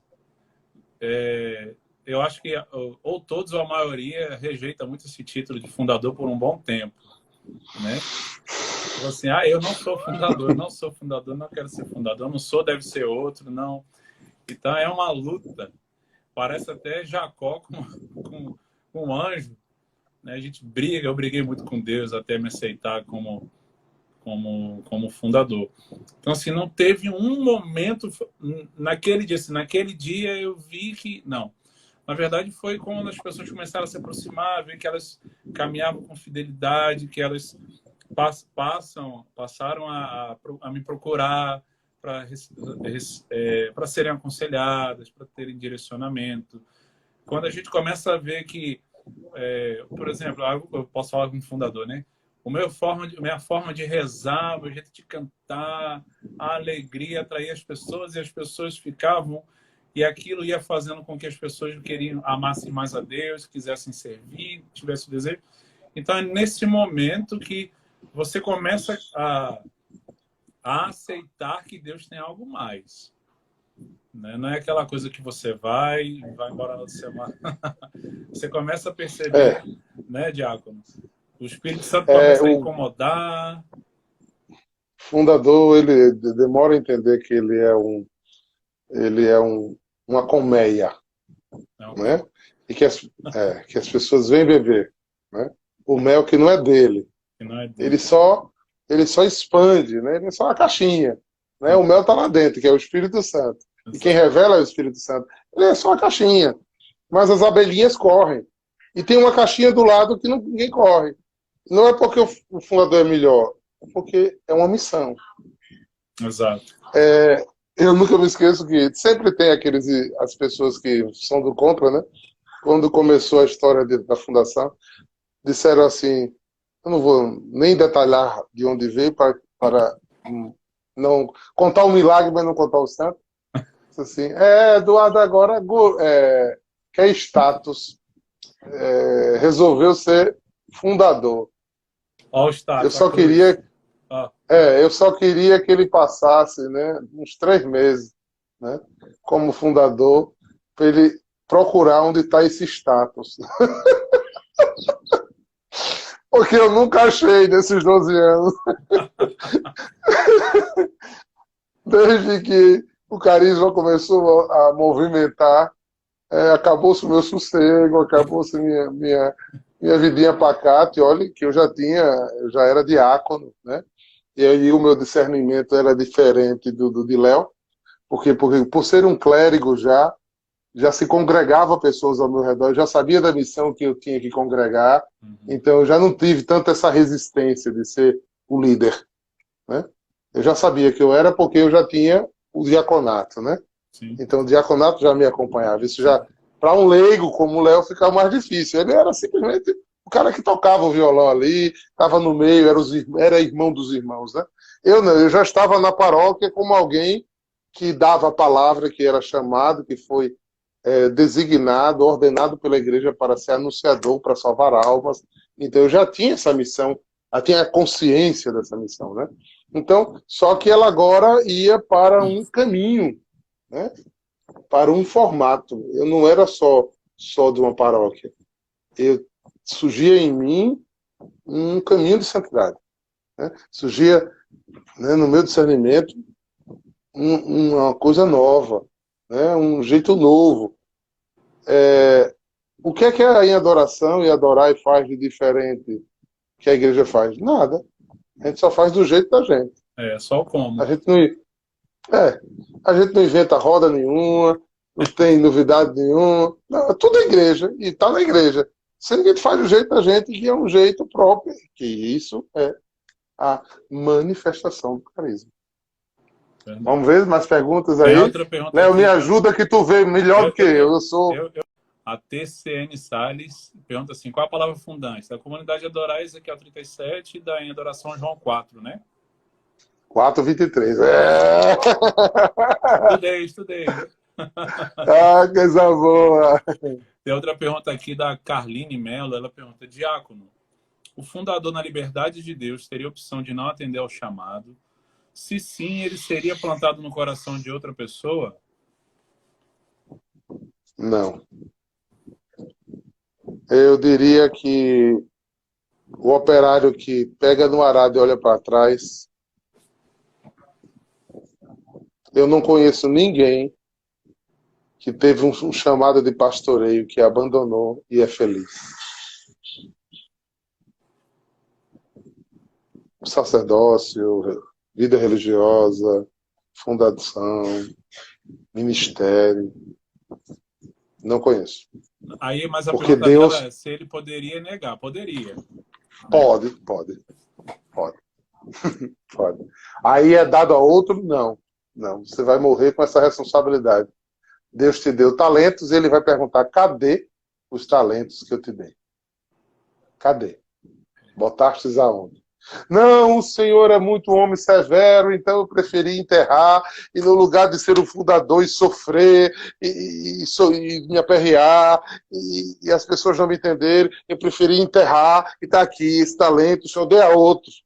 eu acho que ou todos ou a maioria rejeita muito esse título de fundador por um bom tempo, né? Então, assim, eu não sou fundador, não quero ser fundador, não sou, deve ser outro, não. Então é uma luta. Parece até Jacó com um anjo, né? A gente briga, eu briguei muito com Deus até me aceitar como fundador. Então, assim, não teve um momento naquele dia. Assim, naquele dia eu vi que... Não. Na verdade, foi quando as pessoas começaram a se aproximar, ver que elas caminhavam com fidelidade, que elas passaram a me procurar para serem aconselhadas, para terem direcionamento. Quando a gente começa a ver que, por exemplo, eu posso falar como fundador, né? Minha forma de rezar, meu jeito de cantar, a alegria atraía as pessoas e as pessoas ficavam, e aquilo ia fazendo com que as pessoas amassem mais a Deus, quisessem servir, tivessem desejo. Então é nesse momento que você começa a aceitar que Deus tem algo mais. Né? Não é aquela coisa que você vai embora na outra semana. Você começa a perceber, né, Diácono? O Espírito Santo começa a incomodar. O fundador, ele demora a entender que ele é uma colmeia, né? E que as pessoas vêm beber, né? O mel que não é dele. Ele só expande, né? Ele é só uma caixinha, né? O mel está lá dentro, que é o Espírito Santo. E quem revela é o Espírito Santo. Ele é só uma caixinha, mas as abelhinhas correm. E tem uma caixinha do lado que ninguém corre. Não é porque o fundador é melhor, é porque é uma missão. Exato. Eu nunca me esqueço que sempre tem as pessoas que são do contra, né? Quando começou a história da fundação, disseram assim, eu não vou nem detalhar de onde veio para não contar o milagre, mas não contar o santo. Assim, Eduardo agora quer status, resolveu ser fundador. Eu só queria que ele passasse, né, uns 3 meses, né, como fundador, para ele procurar onde está esse status. Porque eu nunca achei nesses 12 anos. Desde que o carisma começou a movimentar, acabou-se o meu sossego, acabou-se minha vidinha pacata, e olha que eu já era diácono, né? E aí o meu discernimento era diferente do de Léo, porque por ser um clérigo já se congregava pessoas ao meu redor, eu já sabia da missão que eu tinha que congregar, então eu já não tive tanto essa resistência de ser o líder, né? Eu já sabia que eu era porque eu já tinha o diaconato, né? Sim. Então o diaconato já me acompanhava. Isso já, para um leigo como o Léo, ficava mais difícil. Ele era simplesmente o cara que tocava o violão ali, estava no meio, era irmão dos irmãos, né? Eu não, eu já estava na paróquia como alguém que dava a palavra, que era chamado, que foi designado, ordenado pela igreja para ser anunciador, para salvar almas. Então eu já tinha essa missão, já tinha a consciência dessa missão, né? Então, só que ela agora ia para um caminho, né? Para um formato. Eu não era só de uma paróquia. Surgia em mim um caminho de santidade, né? Surgia, né, no meu discernimento uma coisa nova, né? Um jeito novo. O que é em adoração e adorar e faz de diferente que a igreja faz? Nada. A gente só faz do jeito da gente. Só como. A gente não inventa roda nenhuma, não tem novidade nenhuma. Não, tudo é igreja e está na igreja. Sendo que a gente faz do jeito da gente, que é um jeito próprio, que isso é a manifestação do carisma. Vamos ver mais perguntas aí? Léo, me ajuda que tu vê melhor do que eu. A TCN Salles pergunta assim, qual a palavra fundante? Da comunidade Adorar, Ezequiel 37, e da em Adoração João 4, né? 4:23. Estudei. Coisa boa. Tem outra pergunta aqui da Carline Mello. Ela pergunta, diácono, o fundador na liberdade de Deus teria a opção de não atender ao chamado? Se sim, ele seria plantado no coração de outra pessoa? Não. Eu diria que o operário que pega no arado e olha para trás, eu não conheço ninguém que teve um chamado de pastoreio, que abandonou e é feliz. Sacerdócio, vida religiosa, fundação, ministério. Não conheço. Aí, mas a porque pergunta Deus dela é se ele poderia negar. Poderia. Pode. Aí é dado a outro? Não. Você vai morrer com essa responsabilidade. Deus te deu talentos e ele vai perguntar, cadê os talentos que eu te dei? Cadê? Botastes aonde? Não, o Senhor é muito homem severo, então eu preferi enterrar, e no lugar de ser o fundador e sofrer, e me aperrear, e as pessoas não me entenderem, eu preferi enterrar, e está aqui, esse talento, o Senhor dê a outros.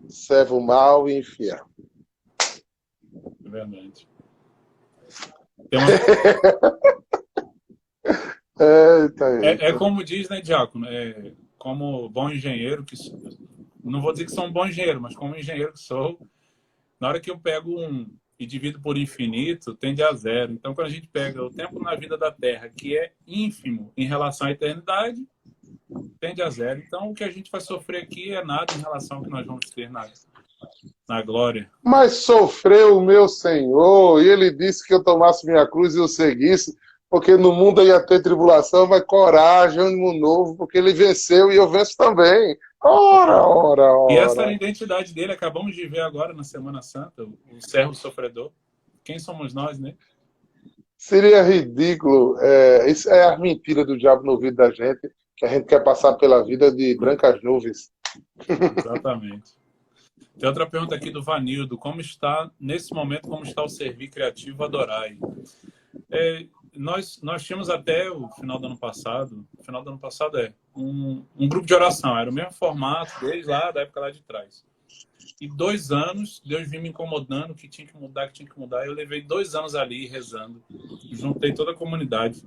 Servo mau e infiel. É verdade. É como diz, né, diácono? Como bom engenheiro que sou, não vou dizer que sou um bom engenheiro, mas como engenheiro que sou, na hora que eu pego e divido por infinito, tende a zero. Então, quando a gente pega o tempo na vida da Terra, que é ínfimo em relação à eternidade, tende a zero. Então, o que a gente vai sofrer aqui é nada em relação ao que nós vamos ter na glória. Mas sofreu o meu Senhor, e ele disse que eu tomasse minha cruz e o seguisse, porque no mundo ia ter tribulação, mas coragem, ânimo novo, porque ele venceu e eu venço também. Ora. E essa é a identidade dele, acabamos de ver agora na Semana Santa, o servo sofredor. Quem somos nós, né? Seria ridículo. Isso é a mentira do diabo no ouvido da gente, que a gente quer passar pela vida de brancas nuvens. Exatamente. Tem outra pergunta aqui do Vanildo. Nesse momento, como está o Servir Criativo Adorai? Nós tínhamos até o final do ano passado um grupo de oração, era o mesmo formato desde lá, da época lá de trás. E 2 anos, Deus vinha me incomodando, que tinha que mudar. Eu levei 2 anos ali rezando, juntei toda a comunidade.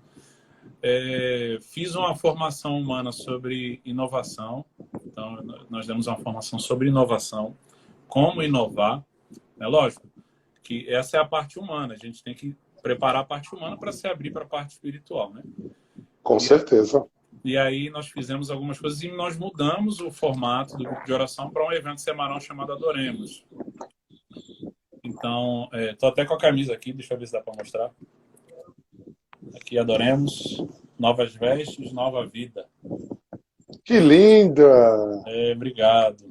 Fiz uma formação humana sobre inovação. Então, nós demos uma formação sobre inovação, como inovar. É lógico que essa é a parte humana, a gente tem que preparar a parte humana para se abrir para a parte espiritual, né? Com certeza. E aí nós fizemos algumas coisas e nós mudamos o formato do grupo de oração para um evento semanal chamado Adoremos. Então, tô até com a camisa aqui, deixa eu ver se dá para mostrar. Aqui, Adoremos, novas vestes, nova vida. Que linda! Obrigado.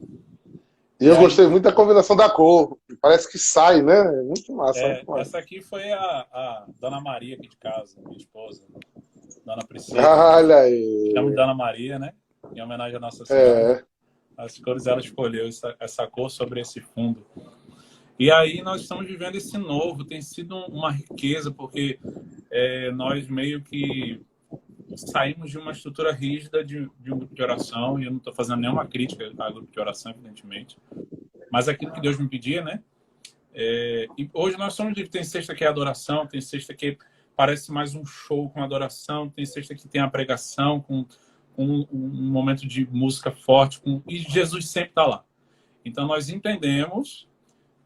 E eu gostei muito da combinação da cor. Parece que sai, né? Muito massa. Essa aqui foi a Dona Maria aqui de casa, minha esposa. Dona Priscila. Olha aí. Chamo de Dona Maria, né? Em homenagem à Nossa Senhora. As cores ela escolheu essa cor sobre esse fundo. E aí nós estamos vivendo esse novo, tem sido uma riqueza, porque nós meio que saímos de uma estrutura rígida de um grupo de oração, e eu não estou fazendo nenhuma crítica ao grupo de oração, evidentemente, mas aquilo que Deus me pedia, né? E hoje nós somos livres. Tem sexta que é adoração, tem sexta que parece mais um show com adoração, tem sexta que tem a pregação com um momento de música forte, e Jesus sempre está lá. Então nós entendemos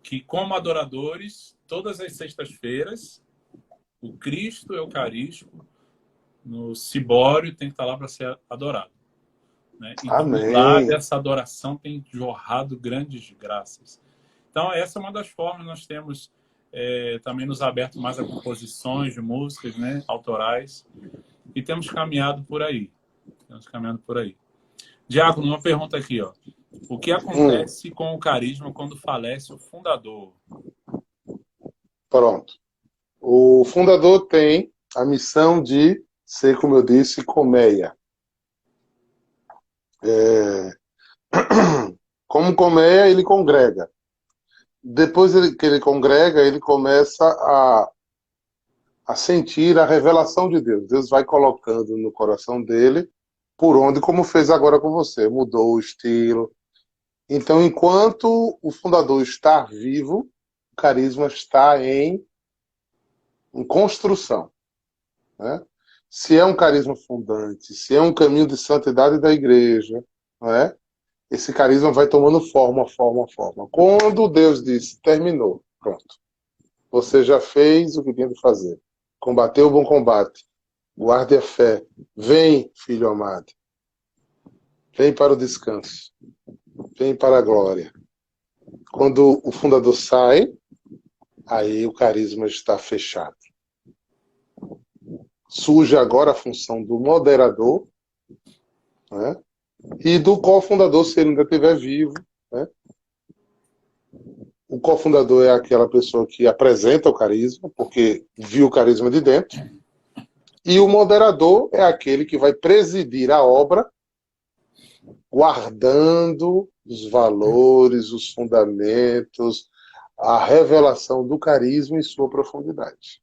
que, como adoradores, todas as sextas-feiras, o Cristo eucarístico no cibório tem que estar lá para ser adorado, né? E de lá dessa adoração tem jorrado grandes graças. Então essa é uma das formas. Nós temos também nos aberto mais a composições de músicas, né, autorais, e temos caminhado por aí. Diácono, uma pergunta aqui, ó. O que acontece com o carisma quando falece o fundador? Pronto. O fundador tem a missão de ser, como eu disse, colmeia. Como colmeia, ele congrega. Depois que ele congrega, ele começa a sentir a revelação de Deus. Deus vai colocando no coração dele por onde, como fez agora com você, mudou o estilo. Então, enquanto o fundador está vivo, o carisma está em construção, né? Se é um carisma fundante, se é um caminho de santidade da igreja, né? Esse carisma vai tomando forma. Quando Deus disse, terminou, pronto. Você já fez o que tinha de fazer. Combateu o bom combate. Guarde a fé. Vem, filho amado. Vem para o descanso. Vem para a glória. Quando o fundador sai, aí o carisma está fechado. Surge agora a função do moderador, né? E do cofundador, se ele ainda estiver vivo, né? O cofundador é aquela pessoa que apresenta o carisma, porque viu o carisma de dentro. E o moderador é aquele que vai presidir a obra, guardando os valores, os fundamentos, a revelação do carisma em sua profundidade,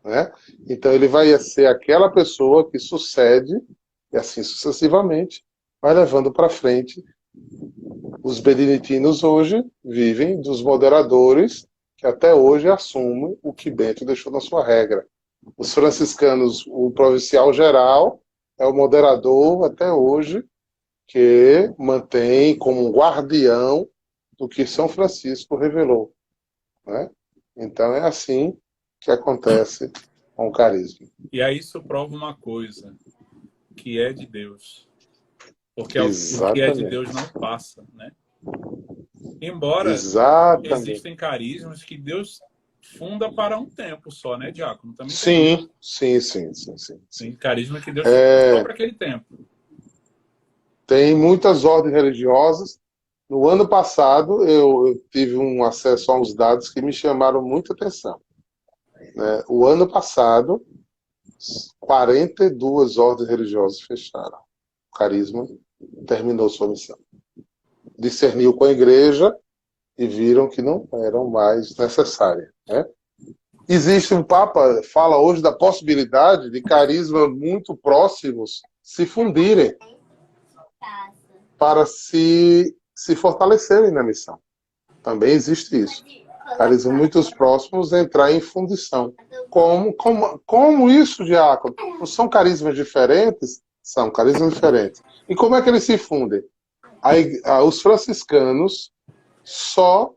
né? Então ele vai ser aquela pessoa que sucede, e assim sucessivamente, vai levando para frente. Os beneditinos hoje vivem dos moderadores que até hoje assumem o que Bento deixou na sua regra. Os franciscanos, o provincial geral é o moderador até hoje que mantém como um guardião do que São Francisco revelou, né? Então é assim que acontece com o carisma. E aí isso prova uma coisa, que é de Deus. Porque o que é de Deus não passa, né? Embora existem carismas que Deus funda para um tempo só, né, Diácono? Também sim. Tem carisma que Deus funda só para aquele tempo. Tem muitas ordens religiosas. No ano passado, eu tive um acesso a uns dados que me chamaram muita atenção, né? O ano passado, 42 ordens religiosas fecharam. O carisma terminou sua missão. Discerniu com a igreja e viram que não eram mais necessárias, né? Existe um Papa, fala hoje da possibilidade de carismas muito próximos se fundirem para se fortalecerem na missão. Também existe isso. Carismas muito próximos entrar em fundição. Como isso, Diácono? Não são carismas diferentes? São carismas diferentes. E como é que eles se fundem? Os franciscanos, só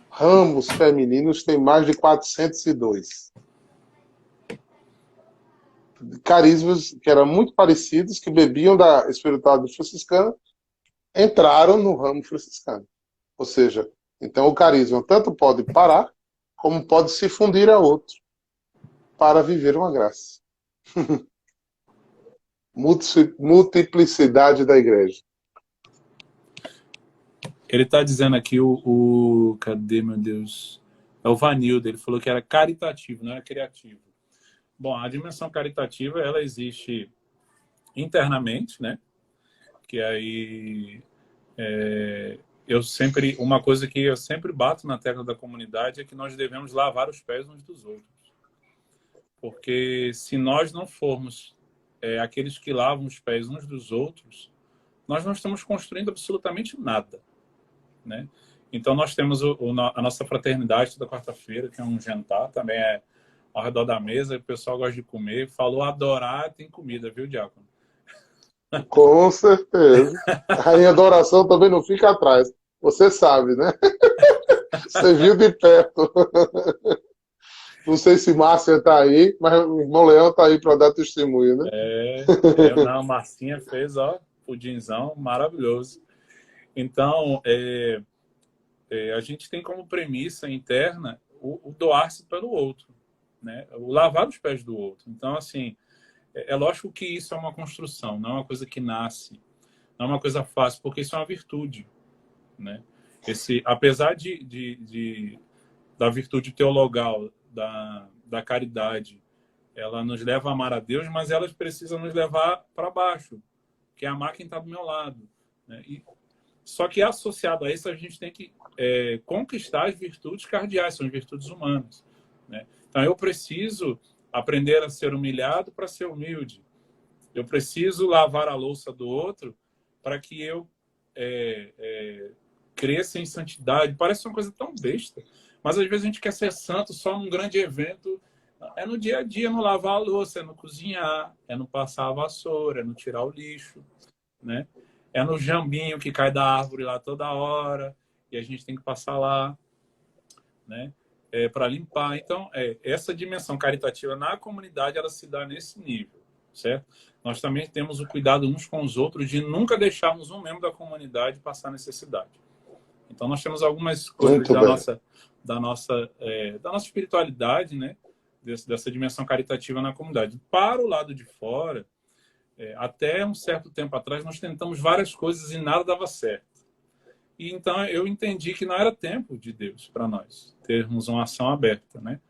ramos femininos têm mais de 402. Carismas que eram muito parecidos, que bebiam da espiritualidade franciscana, entraram no ramo franciscano. Ou seja, então o carisma tanto pode parar, como pode se fundir a outro, para viver uma graça. Multiplicidade da igreja. Ele está dizendo aqui, cadê, meu Deus? É o Vanildo, ele falou que era caritativo, não era criativo. Bom, a dimensão caritativa, ela existe internamente, né? Que aí uma coisa que eu sempre bato na tecla da comunidade é que nós devemos lavar os pés uns dos outros. Porque se nós não formos aqueles que lavam os pés uns dos outros, nós não estamos construindo absolutamente nada, né? Então nós temos a nossa fraternidade toda quarta-feira, que é um jantar, também é ao redor da mesa, o pessoal gosta de comer. Falou adorar, tem comida, viu, Diácono? Com certeza. A em adoração também não fica atrás. Você sabe, né? Você viu de perto. Não sei se Márcia está aí, mas o irmão Leão está aí para dar testemunho, né? Não, a Marcinha fez, ó, pudinzão maravilhoso. Então, a gente tem como premissa interna o doar-se pelo outro, né? O lavar os pés do outro. Então, assim, é lógico que isso é uma construção, não é uma coisa que nasce, não é uma coisa fácil, porque isso é uma virtude, né? Apesar da virtude teologal, da caridade, ela nos leva a amar a Deus, mas elas precisam nos levar para baixo, que é amar quem está do meu lado, né? Só que associado a isso, a gente tem que conquistar as virtudes cardeais, são as virtudes humanas, né? Então, eu preciso aprender a ser humilhado para ser humilde. Eu preciso lavar a louça do outro para que eu cresça em santidade. Parece uma coisa tão besta, mas às vezes a gente quer ser santo só num grande evento. É no dia a dia, no lavar a louça, é no cozinhar, é no passar a vassoura, é no tirar o lixo, né? É no jambinho que cai da árvore lá toda hora e a gente tem que passar lá, né? Para limpar. Então, essa dimensão caritativa na comunidade, ela se dá nesse nível, certo? Nós também temos o cuidado uns com os outros de nunca deixarmos um membro da comunidade passar necessidade. Então, nós temos algumas coisas da nossa espiritualidade, né? Dessa dimensão caritativa na comunidade. Para o lado de fora, até um certo tempo atrás, nós tentamos várias coisas e nada dava certo. E então eu entendi que não era tempo de Deus para nós termos uma ação aberta, né?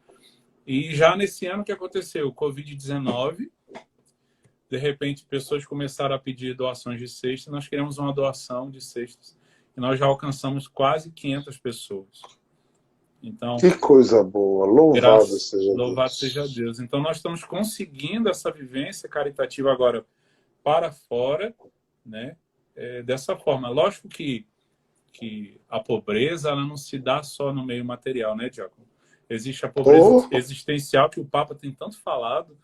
E já nesse ano que aconteceu, o Covid-19, de repente pessoas começaram a pedir doações de cestas, nós queremos uma doação de cestas e nós já alcançamos quase 500 pessoas. Então, que coisa boa, louvado seja Deus. Então nós estamos conseguindo essa vivência caritativa agora para fora, né? Dessa forma. Lógico que a pobreza ela não se dá só no meio material, né, Diácono? Existe a pobreza existencial que o Papa tem tanto falado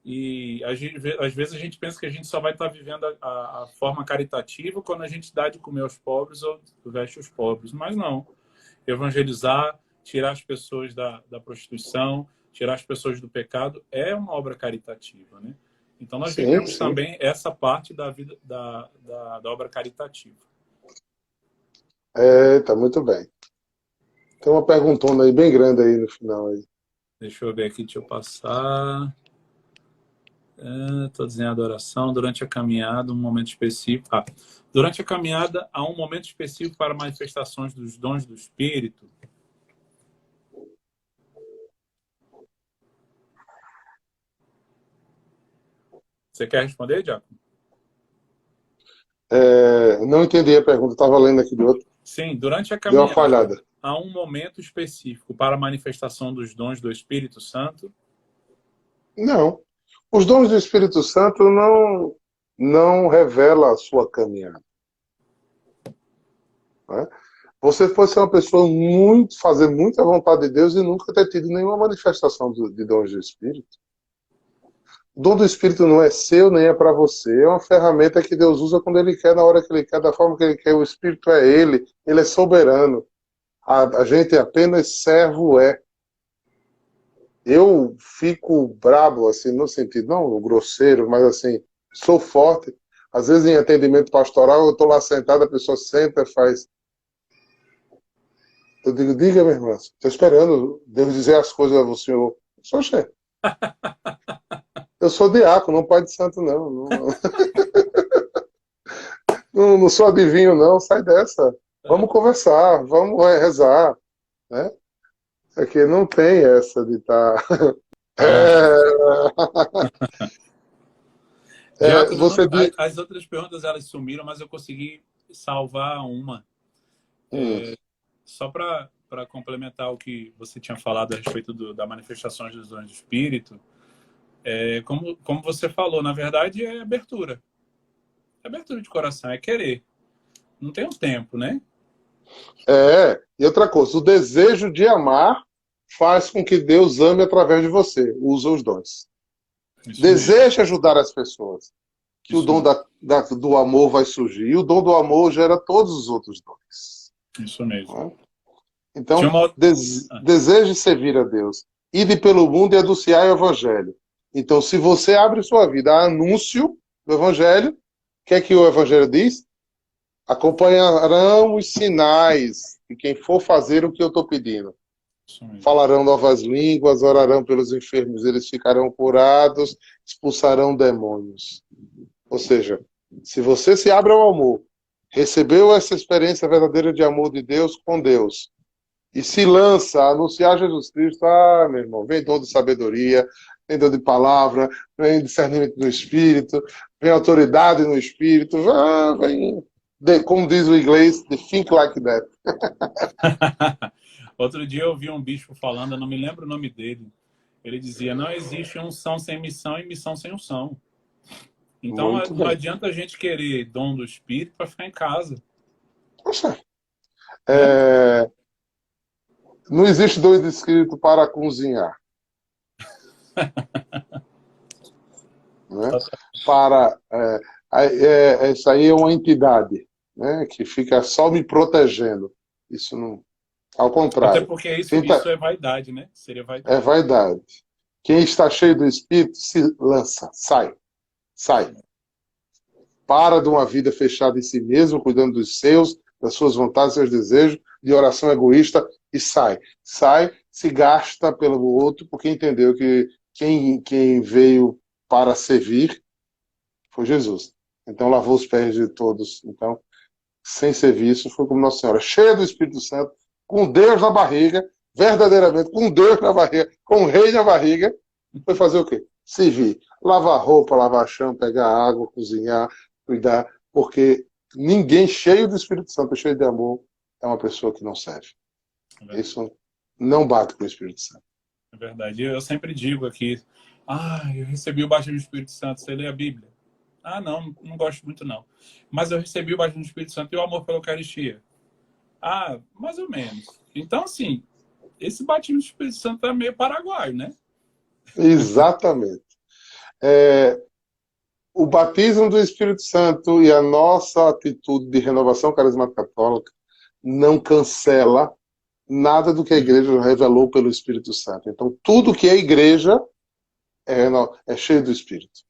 e às vezes a gente pensa que a gente só vai estar vivendo a forma caritativa quando a gente dá de comer aos pobres ou veste os pobres. Mas não. Evangelizar, tirar as pessoas da prostituição, tirar as pessoas do pecado é uma obra caritativa, né? Então nós vivemos também essa parte da vida da obra caritativa. Tá muito bem. Tem uma perguntona aí bem grande aí no final. Aí. Deixa eu ver aqui, deixa eu passar. Todos em adoração. Durante a caminhada, um momento específico. Durante a caminhada, há um momento específico para manifestações dos dons do Espírito. Você quer responder, Diácono? Não entendi a pergunta, estava lendo aqui do outro. Sim, durante a caminhada, deu uma falhada. Há um momento específico para a manifestação dos dons do Espírito Santo? Não. Os dons do Espírito Santo não revelam a sua caminhada. Né? Você pode ser uma pessoa fazer muita vontade de Deus e nunca ter tido nenhuma manifestação de dons do Espírito. O dom do Espírito não é seu, nem é para você. É uma ferramenta que Deus usa quando Ele quer, na hora que Ele quer, da forma que Ele quer. O Espírito é Ele é soberano. A gente apenas servo Eu fico brabo, assim, no sentido, não grosseiro, mas assim, sou forte. Às vezes em atendimento pastoral, eu estou lá sentado, a pessoa senta e faz. Eu digo, diga, minha irmã, estou esperando Deus dizer as coisas ao senhor. Sou chefe. Eu sou diácono, não pai de santo, não. Não sou adivinho, não. Sai dessa. Vamos conversar, vamos rezar. Né? É que não tem essa de estar... As outras perguntas elas sumiram, mas eu consegui salvar uma. Só para complementar o que você tinha falado a respeito da manifestação dos dons do Espírito, como você falou, na verdade é abertura. É abertura de coração, é querer. Não tem um tempo, né? E outra coisa, o desejo de amar faz com que Deus ame através de você, usa os dons. Deseja ajudar as pessoas, que o dom do amor vai surgir. E o dom do amor gera todos os outros dons. Isso mesmo. Então, deseje servir a Deus. Ide pelo mundo e anunciai o Evangelho. Então, se você abre sua vida a anúncio do Evangelho, o que o Evangelho diz? Acompanharão os sinais de quem for fazer o que eu estou pedindo. Falarão novas línguas, orarão pelos enfermos, eles ficarão curados, expulsarão demônios. Ou seja, se você se abre ao amor, recebeu essa experiência verdadeira de amor de Deus com Deus, e se lança a anunciar Jesus Cristo, meu irmão, vem dom de sabedoria, vem dom de palavra, vem discernimento no Espírito, vem autoridade no Espírito, vem, como diz o inglês, the think like that. Outro dia eu vi um bispo falando, eu não me lembro o nome dele. Ele dizia, não existe unção sem missão e missão sem unção. Então não adianta a gente querer dom do Espírito para ficar em casa. Poxa. Não existe dom do Espírito para cozinhar. Né? Isso aí é uma entidade, né, que fica só me protegendo. Isso não... Ao contrário. Até porque isso é vaidade, né? Seria vaidade. É vaidade. Quem está cheio do Espírito se lança, sai. Para de uma vida fechada em si mesmo, cuidando dos seus, das suas vontades, seus desejos, de oração egoísta, e sai. Sai, se gasta pelo outro, porque entendeu que quem veio para servir foi Jesus. Então lavou os pés de todos. Então, sem serviço, foi como Nossa Senhora, cheia do Espírito Santo, com Deus na barriga, verdadeiramente, com Deus na barriga, com o rei na barriga, foi fazer o quê? Servir. Lavar roupa, lavar chão, pegar água, cozinhar, cuidar, porque ninguém cheio do Espírito Santo, cheio de amor, é uma pessoa que não serve. Isso não bate com o Espírito Santo. É verdade. Eu sempre digo aqui, eu recebi o batismo do Espírito Santo, você lê a Bíblia? Não gosto muito não. Mas eu recebi o batismo do Espírito Santo e o amor pela Eucaristia. Mais ou menos. Então, assim, esse batismo do Espírito Santo é meio paraguaio, né? Exatamente. O batismo do Espírito Santo e a nossa atitude de renovação carismática católica não cancela nada do que a igreja revelou pelo Espírito Santo. Então, tudo que é igreja é cheio do Espírito.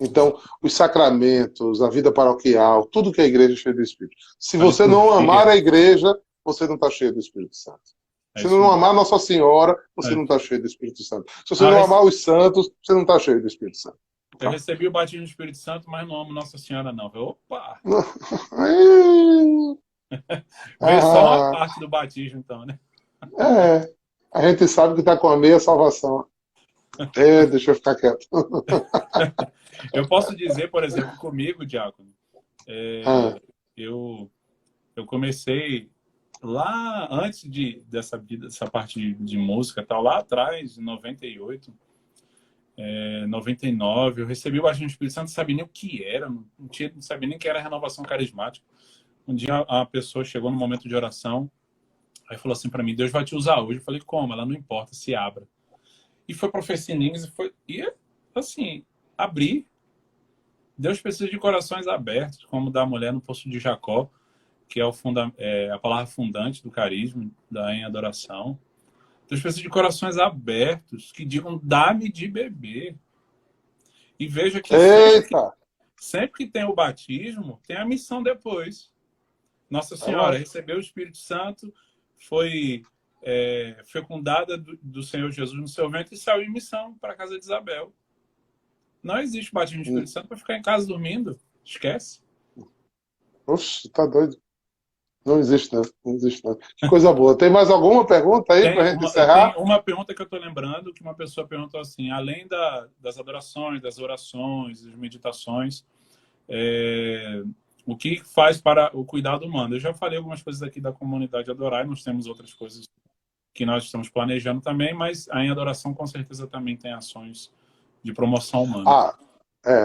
Então, os sacramentos, a vida paroquial, tudo que é igreja é cheio do Espírito. Se você não amar a igreja, você não está cheio do Espírito Santo. Se você não amar Nossa Senhora, você não está cheio do Espírito Santo. Se você não amar os santos, você não está cheio do Espírito Santo. Eu recebi o batismo do Espírito Santo, mas não amo Nossa Senhora, não. Opa! Veio só uma parte do batismo, então, né? A gente sabe que está com a meia salvação. Deixa eu ficar quieto. Eu posso dizer, por exemplo, comigo, Diácono, eu comecei lá antes dessa parte de música, tal, lá atrás, em 98, 99, eu recebi o batismo do Espírito Santo, não sabia nem o que era, não sabia nem o que era renovação carismática. Um dia a pessoa chegou no momento de oração, aí falou assim para mim, Deus vai te usar hoje. Eu falei, como? Ela, não importa, se abra. E foi profecia em línguas, e assim, abrir. Deus precisa de corações abertos, como da mulher no Poço de Jacó, que é a palavra fundante do carisma, em adoração. Deus precisa de corações abertos, que digam, dá-me de beber. E veja que sempre que tem o batismo, tem a missão depois. Nossa Senhora recebeu o Espírito Santo, foi fecundada do Senhor Jesus no seu ventre e saiu em missão para a casa de Isabel. Não existe batismo do Espírito Santo para ficar em casa dormindo. Esquece. Oxe, tá doido. Não existe, não. Não existe, não. Que coisa boa. Tem mais alguma pergunta aí para a gente encerrar? Tem uma pergunta que eu estou lembrando, que uma pessoa perguntou assim, além das adorações, das orações, das meditações, O que faz para o cuidado humano? Eu já falei algumas coisas aqui da comunidade Adorai, nós temos outras coisas que nós estamos planejando também, mas a Em Adoração com certeza também tem ações de promoção humana.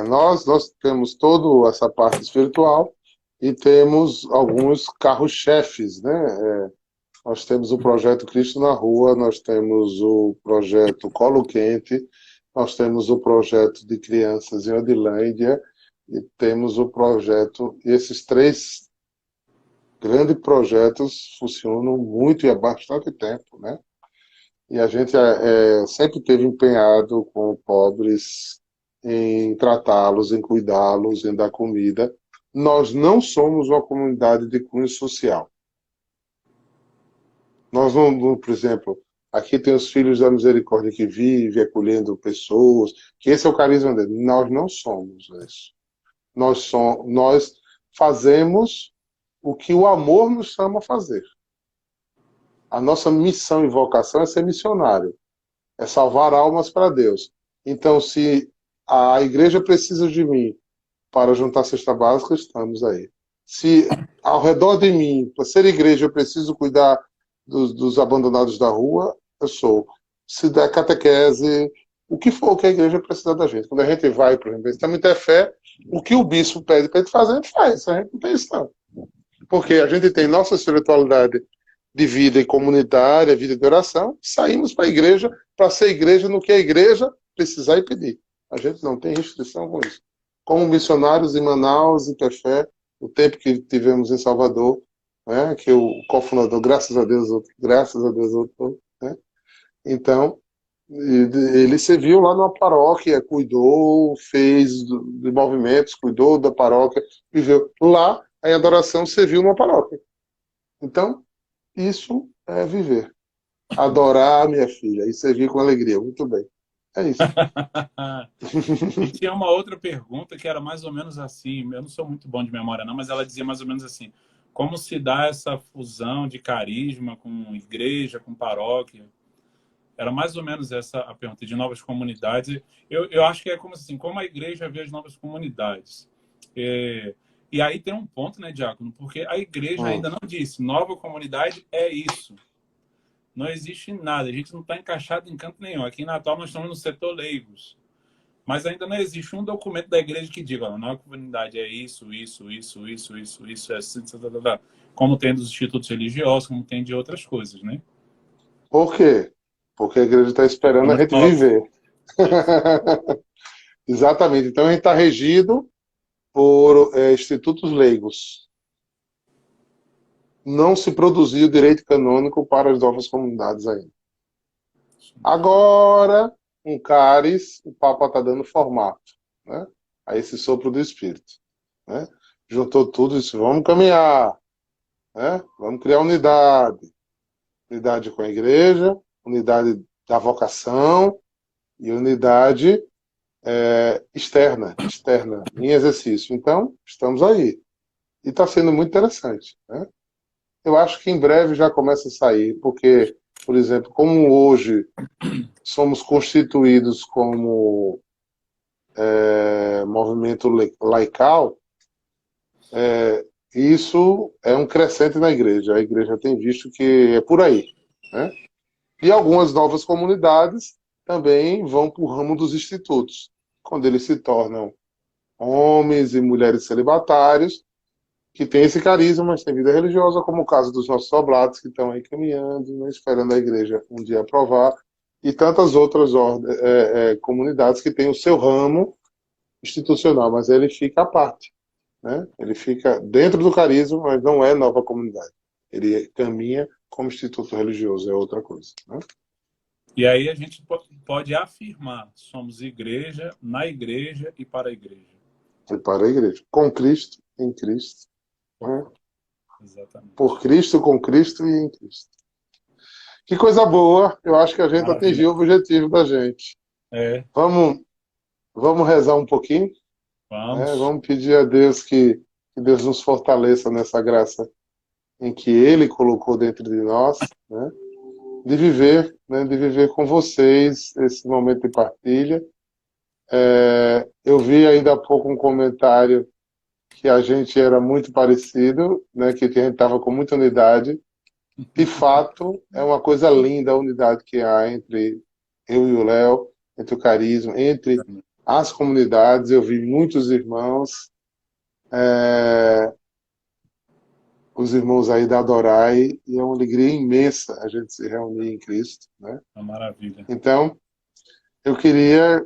Nós temos toda essa parte espiritual e temos alguns carros-chefes, né? Nós temos o projeto Cristo na Rua, nós temos o projeto Colo Quente, nós temos o projeto de crianças em Odilândia e temos o projeto... E esses 3 grandes projetos funcionam muito e há bastante tempo, né? E a gente sempre teve empenhado com pobres em tratá-los, em cuidá-los, em dar comida. Nós não somos uma comunidade de cunho social. Nós não, por exemplo, aqui tem os Filhos da Misericórdia que vivem acolhendo pessoas, que esse é o carisma dele. Nós não somos isso. Nós fazemos o que o amor nos chama a fazer. A nossa missão e vocação é ser missionário, é salvar almas para Deus. Então, se a igreja precisa de mim para juntar a cesta básica, estamos aí. Se ao redor de mim, para ser igreja, eu preciso cuidar dos abandonados da rua, eu sou. Se der catequese, o que for que a igreja precisa da gente. Quando a gente vai, por exemplo, também tem fé, o que o bispo pede para a gente fazer, a gente faz. A gente não tem isso, não. Porque a gente tem nossa espiritualidade de vida em comunitária, vida de oração, saímos para a igreja para ser igreja no que a igreja precisar e pedir. A gente não tem restrição com isso. Como missionários em Manaus, em Tefé, o tempo que tivemos em Salvador, né, que o cofundador, graças a Deus, né? Então, ele serviu lá numa paróquia, cuidou, fez de movimentos, cuidou da paróquia, viveu lá, em adoração serviu numa paróquia. Então, isso é viver. Adorar, minha filha, e servir com alegria. Muito bem. É isso. E tinha uma outra pergunta que era mais ou menos assim, eu não sou muito bom de memória não, mas ela dizia mais ou menos assim, como se dá essa fusão de carisma com igreja, com paróquia? Era mais ou menos essa a pergunta, de novas comunidades. Eu acho que é como assim, como a igreja vê as novas comunidades. E aí tem um ponto, né, Diácono? Porque a igreja ainda não disse, nova comunidade é isso. Não existe nada, a gente não está encaixado em canto nenhum. Aqui em Natal nós estamos no setor leigos. Mas ainda não existe um documento da igreja que diga, a nova comunidade é isso, é assim, como tem dos institutos religiosos, como tem de outras coisas, né? Por quê? Porque a igreja está esperando a gente viver. Exatamente. Então a gente está regido por institutos leigos. Não se produziu direito canônico para as novas comunidades ainda. Agora, um cáris, o Papa está dando formato, né? A esse sopro do Espírito, né? Juntou tudo isso, vamos caminhar, né? Vamos criar unidade. Unidade com a igreja, unidade da vocação e unidade externa, em exercício. Então, estamos aí. E está sendo muito interessante, né? Eu acho que em breve já começa a sair, porque, por exemplo, como hoje somos constituídos como movimento laical, isso é um crescente na igreja. A igreja tem visto que é por aí, né? E algumas novas comunidades também vão para o ramo dos institutos, quando eles se tornam homens e mulheres celibatários, que têm esse carisma, mas têm vida religiosa, como o caso dos nossos oblatos, que estão aí caminhando, né, esperando a igreja um dia aprovar, e tantas outras comunidades que têm o seu ramo institucional, mas ele fica à parte, né? Ele fica dentro do carisma, mas não é nova comunidade. Ele caminha como instituto religioso, é outra coisa, né? E aí a gente pode afirmar, somos igreja, na igreja e para a igreja. E para a igreja. Com Cristo, em Cristo. Né? Exatamente. Por Cristo, com Cristo e em Cristo. Que coisa boa. Eu acho que a gente atingiu o objetivo da gente. Vamos rezar um pouquinho? Vamos. Vamos pedir a Deus que Deus nos fortaleça nessa graça em que Ele colocou dentro de nós, né? De viver com vocês esse momento de partilha. Eu vi ainda há pouco um comentário que a gente era muito parecido, né? Que a gente estava com muita unidade. De fato, é uma coisa linda a unidade que há entre eu e o Léo, entre o Carisma, entre as comunidades. Eu vi muitos irmãos, os irmãos aí da Adorai, e é uma alegria imensa a gente se reunir em Cristo, né? Uma maravilha. Então, eu queria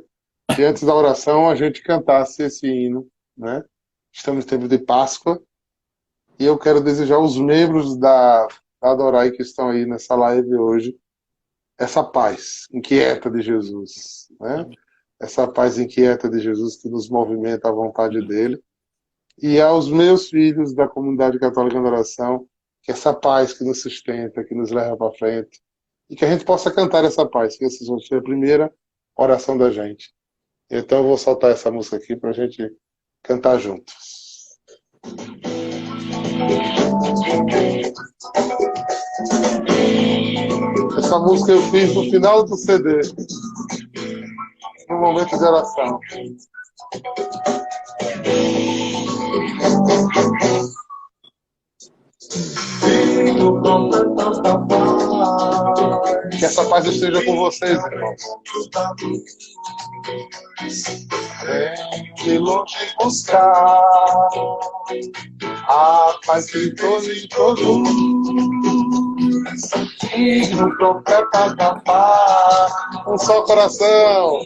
que antes da oração a gente cantasse esse hino, né? Estamos no tempo de Páscoa, e eu quero desejar aos membros da Adorai que estão aí nessa live hoje, essa paz inquieta de Jesus, né? Essa paz inquieta de Jesus que nos movimenta à vontade dele. E aos meus filhos da comunidade católica de oração, que essa paz que nos sustenta, que nos leva para frente, e que a gente possa cantar essa paz, que essa vai ser a primeira oração da gente. Então eu vou soltar essa música aqui para a gente cantar juntos. Essa música eu fiz no final do CD, no momento de oração. Que essa paz esteja com vocês, irmãos. Vem de longe buscar a paz que todo o profeta da paz. Um só coração,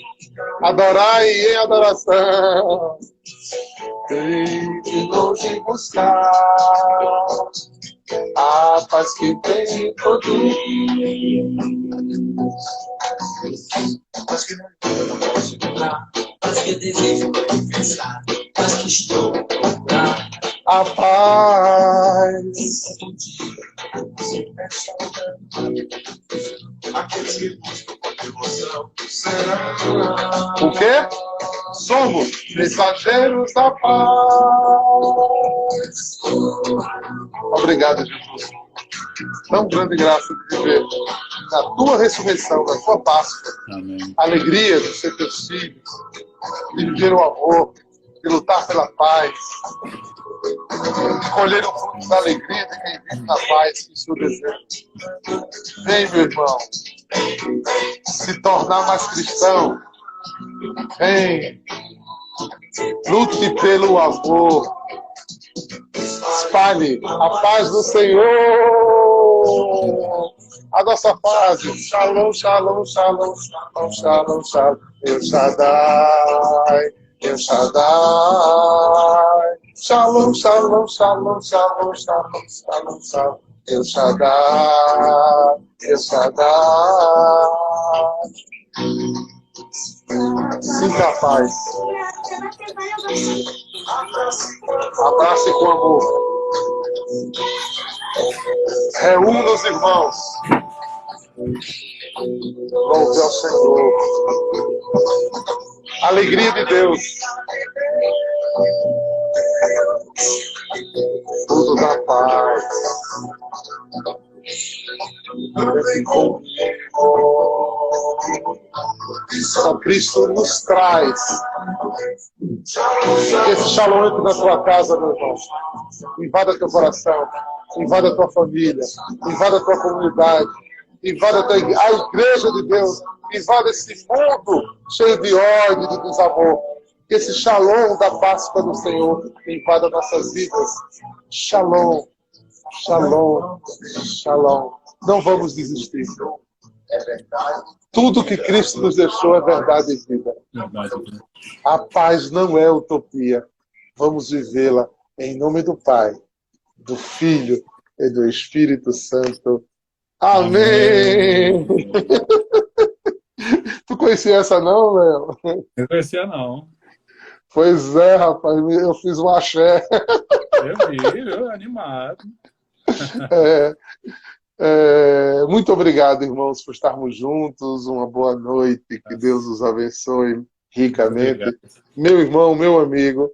adorai em adoração. Vem de longe buscar a paz que tem em todos. Paz que não posso encontrar, paz que eu desejo manifestar, paz que estou a procurar. A paz. Aqueles que buscam com devoção serão. O quê? Somos mensageiros da paz. Obrigado, Jesus. Tão grande graça de viver na tua ressurreição, na tua Páscoa. Amém. A alegria de ser teus filhos, de viver o amor, de lutar pela paz, de colher o fruto da alegria de quem vive na paz que isso deseja. Vem, meu irmão, se tornar mais cristão. Vem, lute pelo amor. Espalhe a paz do Senhor. A nossa paz. Shalom, shalom, shalom, shalom, shalom, shalom. El Shaddai, El Shaddai. Shalom, shalom, shalom, shalom, shalom, shalom, shalom. El Shaddai, El Shaddai. Sinta a paz. Abrace com amor. Reúna os irmãos. Louve ao Senhor. Alegria de Deus. Tudo da paz. Só Cristo nos traz. Esse shalom entre na tua casa, meu irmão. Invada teu coração, invada tua família, invada tua comunidade, invada a igreja de Deus, invada esse mundo cheio de ódio, de desamor. Que esse shalom da Páscoa do Senhor invada nossas vidas. Shalom, shalom, shalom. Não vamos desistir. É verdade. Tudo que Cristo nos deixou é verdade e vida. A paz não é utopia. Vamos vivê-la em nome do Pai, do Filho e do Espírito Santo. Amém! Tu conhecia essa não, Léo? Não conhecia não. Pois é, rapaz, eu fiz um axé. Eu vi, viu? Animado. Muito obrigado, irmãos, por estarmos juntos. Uma boa noite. Que Deus os abençoe ricamente. Obrigado. Meu irmão, meu amigo,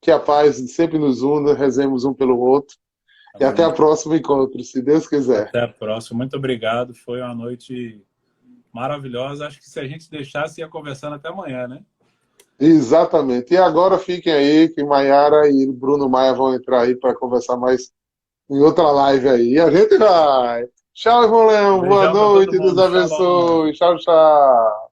que a paz sempre nos una, rezemos um pelo outro. Amém. E até a próxima encontro, se Deus quiser. Até a próxima. Muito obrigado. Foi uma noite maravilhosa. Acho que se a gente deixasse, ia conversando até amanhã, né? Exatamente. E agora fiquem aí que Maiara e Bruno Maia vão entrar aí para conversar mais em outra live aí. E a gente vai. Tchau, irmão Leão. Boa Beijão para todo noite. Deus mundo. Shalom. abençoe. Tchau, tchau.